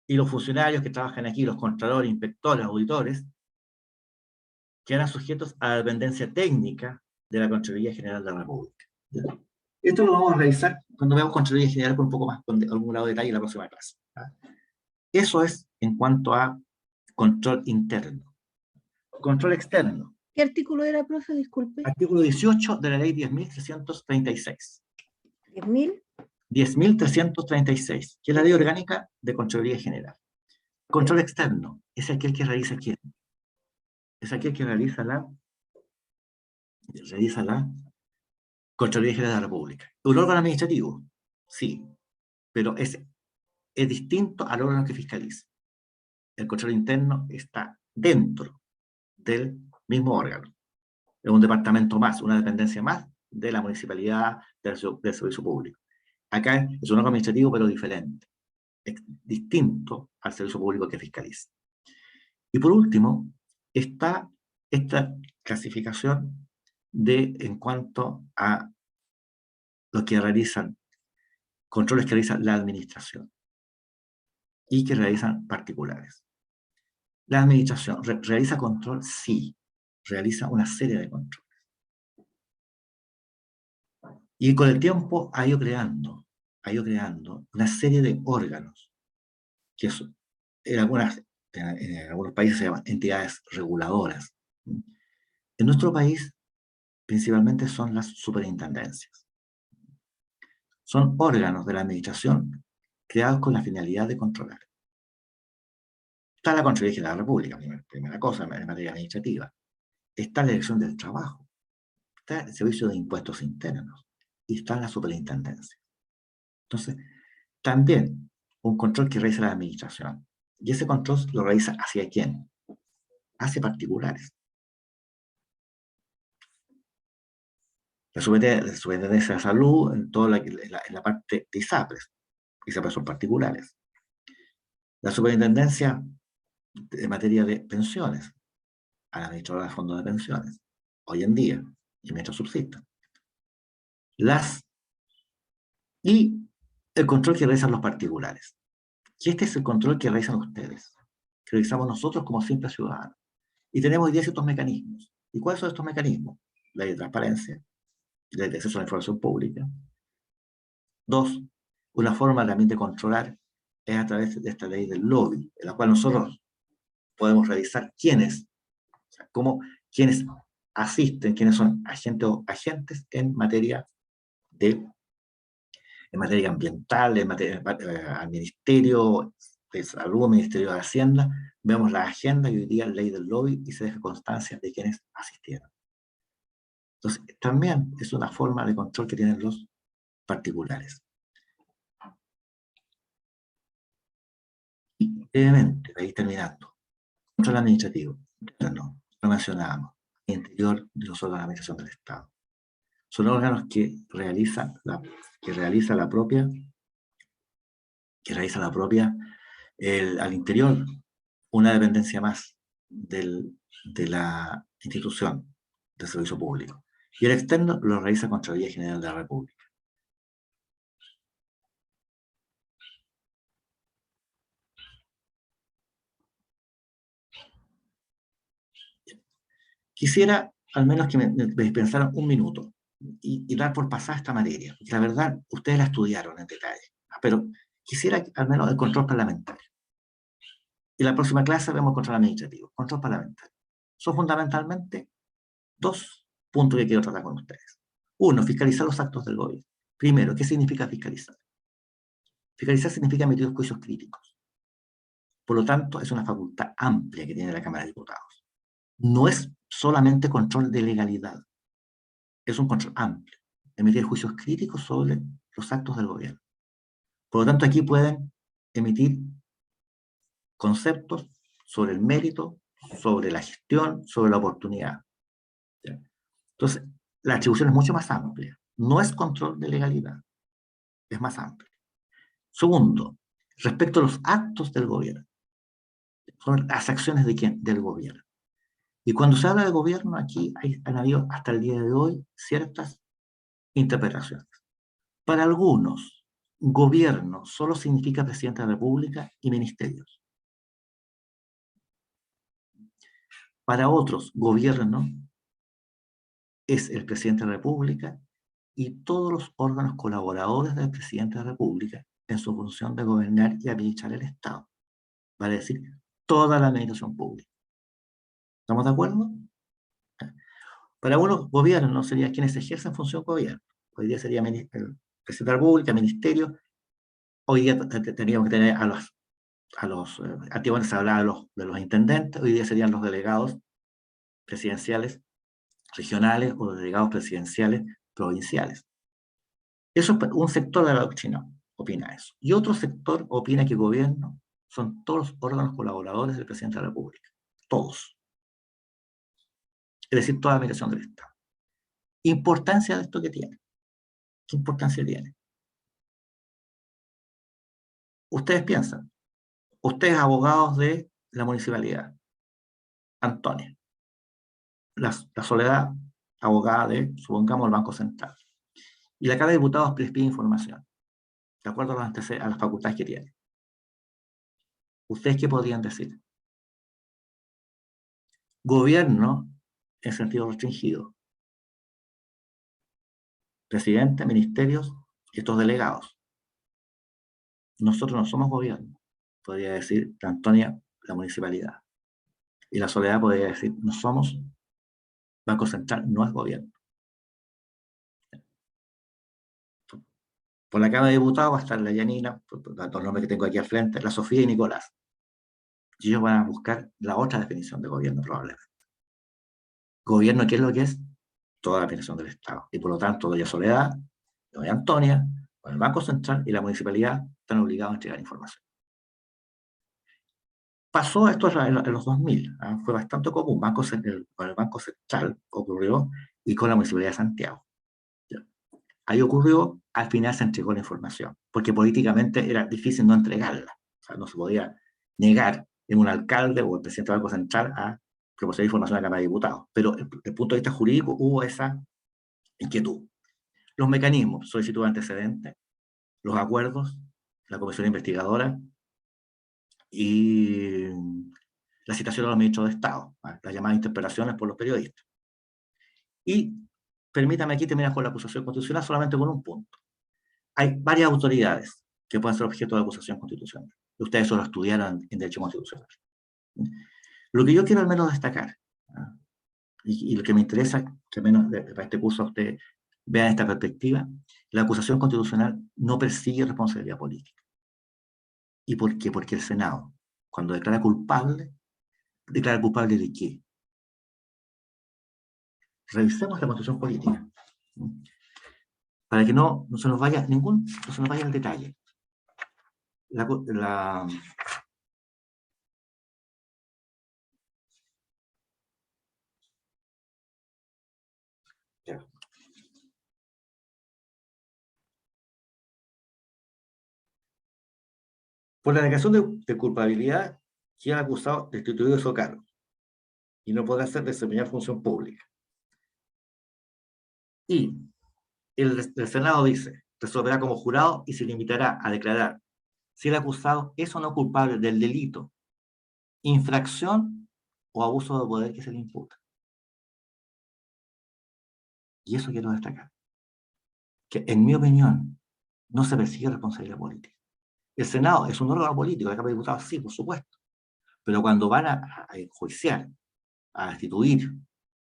Y los funcionarios que trabajan aquí, los contralores, inspectores, auditores, quedarán sujetos a la dependencia técnica de la Contraloría General de la República. Esto lo vamos a revisar cuando veamos Contraloría General con un poco más, con algún grado de detalle en la próxima clase. Eso es en cuanto a control interno. Control externo. ¿Qué artículo era, profe? Disculpe. Artículo 18 de la ley 10.336. ¿10.000? 10.336, que es la ley orgánica de Contraloría General. Control externo es aquel que realiza ¿quién? Es aquel que realiza la Contraloría General de la República. ¿Un órgano administrativo? Sí, pero es distinto al órgano que fiscaliza. El control interno está dentro del mismo órgano. Es un departamento más, una dependencia más de la municipalidad, del servicio público. Acá es un órgano administrativo, pero diferente. Es distinto al servicio público que fiscaliza. Y por último, está esta clasificación en cuanto a los que realizan, controles que realiza la administración y que realizan particulares. La administración realiza control, sí, realiza una serie de controles. Y con el tiempo ha ido creando una serie de órganos que en algunos países se llaman entidades reguladoras. En nuestro país, principalmente son las superintendencias. Son órganos de la administración creados con la finalidad de controlar. Está la Contraloría General de la República, primera cosa, en materia administrativa. Está la Dirección del Trabajo. Está el Servicio de Impuestos Internos. Y está la superintendencia. Entonces, también un control que realiza la administración. Y ese control lo realiza ¿hacia quién? Hacia particulares. La Superintendencia de Salud, en la parte de ISAPRES. ISAPRES son particulares. La Superintendencia en materia de pensiones, a la administradora de fondos de pensiones, hoy en día, y mientras subsistan. Y el control que realizan los particulares. Y este es el control que realizan ustedes, que realizamos nosotros como simples ciudadanos. Y tenemos hoy día ciertos mecanismos. ¿Y cuáles son estos mecanismos? La ley de transparencia, la ley de acceso a la información pública. 2, una forma también de controlar es a través de esta ley del lobby, en la cual nosotros podemos revisar quiénes asisten, quiénes son agentes o agentes en materia ambiental, al Ministerio de Salud, Ministerio de Hacienda. Vemos la agenda y hoy día la ley del lobby y se deja constancia de quienes asistieron. Entonces, también es una forma de control que tienen los particulares. Y brevemente, ahí terminando. Control administrativo, no lo mencionábamos. interior de los órganos de administración del Estado. Son órganos que realiza la propia, al interior, una dependencia más de la institución de servicio público. Y el externo lo realiza Contraloría General de la República. Quisiera al menos que me dispensaran un minuto y dar por pasada esta materia, porque la verdad ustedes la estudiaron en detalle, pero quisiera al menos el control parlamentario. Y la próxima clase vemos control administrativo, control parlamentario. Son fundamentalmente dos puntos que quiero tratar con ustedes. Uno, fiscalizar los actos del gobierno. Primero, ¿qué significa fiscalizar? Fiscalizar significa emitir juicios críticos. Por lo tanto, es una facultad amplia que tiene la Cámara de Diputados. No es solamente control de legalidad, es un control amplio, emitir juicios críticos sobre los actos del gobierno. Por lo tanto, aquí pueden emitir conceptos sobre el mérito, sobre la gestión, sobre la oportunidad. ¿Ya? Entonces, la atribución es mucho más amplia. No es control de legalidad, es más amplia. Segundo, respecto a los actos del gobierno. Son las acciones de quién? Del gobierno. Y cuando se habla de gobierno, aquí han habido hasta el día de hoy ciertas interpretaciones. Para algunos, gobierno solo significa presidente de la República y ministerios. Para otros, gobierno es el presidente de la República y todos los órganos colaboradores del presidente de la República en su función de gobernar y administrar el Estado. Vale decir, toda la administración pública. ¿Estamos de acuerdo? Para algunos, gobierno sería quienes ejercen función gobierno. Hoy día sería el presidente de la República, ministerio. Hoy día tendríamos que tener antiguamente se hablaba de los intendentes, hoy día serían los delegados presidenciales regionales o delegados presidenciales provinciales. Eso es un sector de la doctrina, opina eso. Y otro sector opina que gobierno son todos los órganos colaboradores del presidente de la República. Todos. Es decir, toda la administración del Estado. Importancia de esto que tiene. ¿Qué importancia tiene? Ustedes piensan, ustedes abogados de la municipalidad, Antonia, la Soledad, abogada de, supongamos, el Banco Central, y la Cámara de Diputados les pide información, de acuerdo a las facultades que tiene. ¿Ustedes qué podrían decir? Gobierno en sentido restringido. Presidente, ministerios y estos delegados. Nosotros no somos gobierno, podría decir la Antonia, la municipalidad. Y la Soledad podría decir, no somos, Banco Central no es gobierno. Por la Cámara de Diputados va a estar la Yanina, por los nombres que tengo aquí al frente, la Sofía y Nicolás. Y ellos van a buscar la otra definición de gobierno probablemente. Gobierno, ¿qué es lo que es? Toda la definición del Estado. Y por lo tanto, doña Soledad, doña Antonia, con el Banco Central y la municipalidad están obligados a entregar información. Pasó esto en los 2000, fue bastante común, con el Banco Central ocurrió y con la Municipalidad de Santiago. Ahí ocurrió, al final se entregó la información, porque políticamente era difícil no entregarla. O sea, no se podía negar en un alcalde o el presidente del Banco Central a proporcionar información a la Cámara de Diputados. Pero desde el punto de vista jurídico hubo esa inquietud. Los mecanismos, solicitud de antecedentes, los acuerdos, la comisión investigadora y la citación a los ministros de Estado, las llamadas interpelaciones por los periodistas. Y permítame aquí terminar con la acusación constitucional solamente con un punto. Hay varias autoridades que pueden ser objeto de acusación constitucional. Ustedes solo estudiaron en Derecho Constitucional. Lo que yo quiero al menos destacar, y lo que me interesa, que al menos para este curso ustedes vean esta perspectiva, la acusación constitucional no persigue responsabilidad política. ¿Y por qué? Porque el Senado, cuando declara culpable de qué? Revisemos la constitución política, para que no se nos vaya el detalle. La Por la declaración de culpabilidad, queda acusado destituido de su cargo y no podrá desempeñar función pública. Y el Senado dice, resolverá como jurado y se limitará a declarar si el acusado es o no culpable del delito, infracción o abuso de poder que se le imputa. Y eso quiero destacar, que en mi opinión no se persigue responsabilidad política. El Senado es un órgano político, la Cámara de Diputados sí, por supuesto, pero cuando van a enjuiciar, a destituir,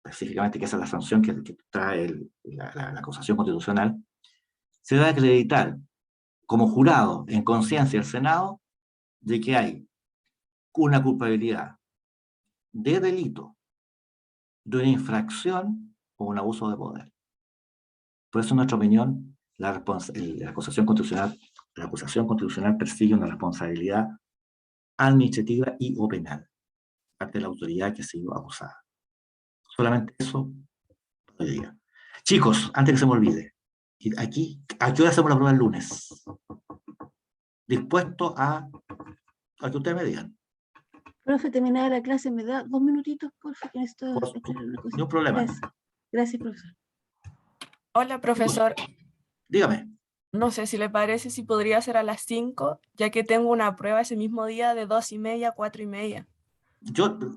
específicamente que esa es la sanción que trae la acusación constitucional, se debe acreditar como jurado en conciencia el Senado de que hay una culpabilidad de delito, de una infracción o un abuso de poder. Por eso, en nuestra opinión, la acusación constitucional persigue una responsabilidad administrativa y o penal, parte de la autoridad que ha sido acusada. Solamente eso diría. Chicos, antes que se me olvide, aquí, ¿a qué hora hacemos la prueba el lunes? Dispuesto a que ustedes me digan. Profe, terminada la clase, ¿me da 2 minutitos, porfa? Que necesito aclarar una Ni cosita. un problema. Gracias. Gracias, profesor. Hola, profesor. Dígame. No sé si le parece si podría ser a las 5, ya que tengo una prueba ese mismo día de 2:30 a 4:30.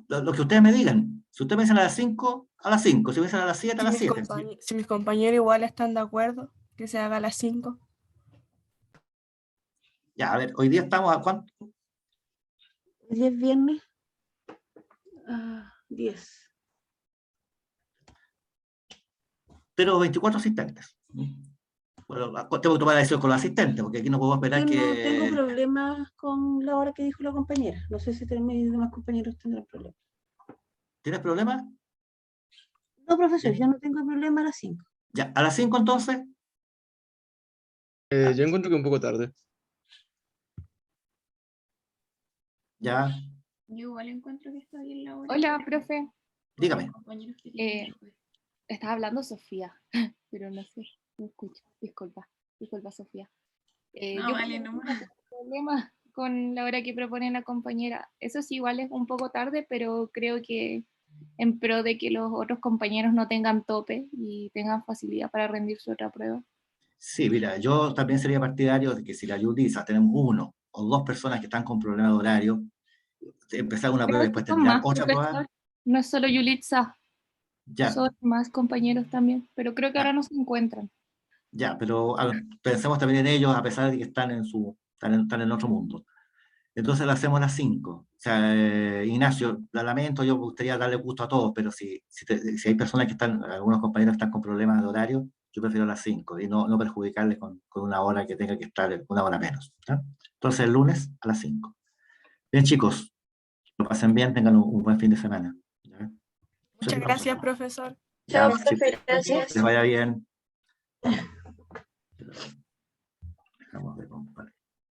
Lo que ustedes me digan. Si ustedes me dicen a las 5, a las 5. Si me dicen a las 7, a las 7. Si mis compañeros igual están de acuerdo, que se haga a las 5. Ya, a ver, hoy día estamos a cuánto. Hoy día es viernes. 10. Pero 24 asistentes. Bueno, tengo que tomar la decisión con los asistentes, porque aquí no puedo esperar Yo que... no tengo problemas con la hora que dijo la compañera. No sé si mis demás compañeros tendrán problemas. ¿Tienes problemas? No, profesor, Sí. yo no tengo problema a las 5. Ya, a las 5 entonces. Yo encuentro que un poco tarde. Ya, Yo igual encuentro que está bien la hora. Hola, profe. dígame. Compañeros que tienen que- Estaba hablando Sofía, pero no sé, no escucho. Disculpa, No, Sofía. vale, Yo por lo no. mismo tengo problema con la hora que propone la compañera. Eso sí, igual es un poco tarde, pero creo que en pro de que los otros compañeros no tengan tope y tengan facilidad para rendir su otra prueba. Sí, mira, yo también sería partidario de que si la Yulisa tenemos uno o dos personas que están con problemas de horario, empezar una prueba y Creo que después son terminar más, otra prueba. profesor. No es solo Yulitza, Ya, son más compañeros también, pero creo que ahora no se encuentran. ya, pero a ver, pensemos también en ellos, a pesar de que están en otro mundo. Entonces lo hacemos a las 5. O sea, Ignacio, la lamento, yo me gustaría darle gusto a todos, pero si hay personas que están, algunos compañeros que están con problemas de horario, yo prefiero a las 5 y no perjudicarles con una hora que tenga que estar, una hora menos. ¿Ya? Entonces el lunes a las 5. Bien, chicos, lo pasen bien, tengan un buen fin de semana. ¿Ya? Muchas gracias, profesor. Ya, Chao, profe, gracias. que les vaya bien. Dejamos de compartir.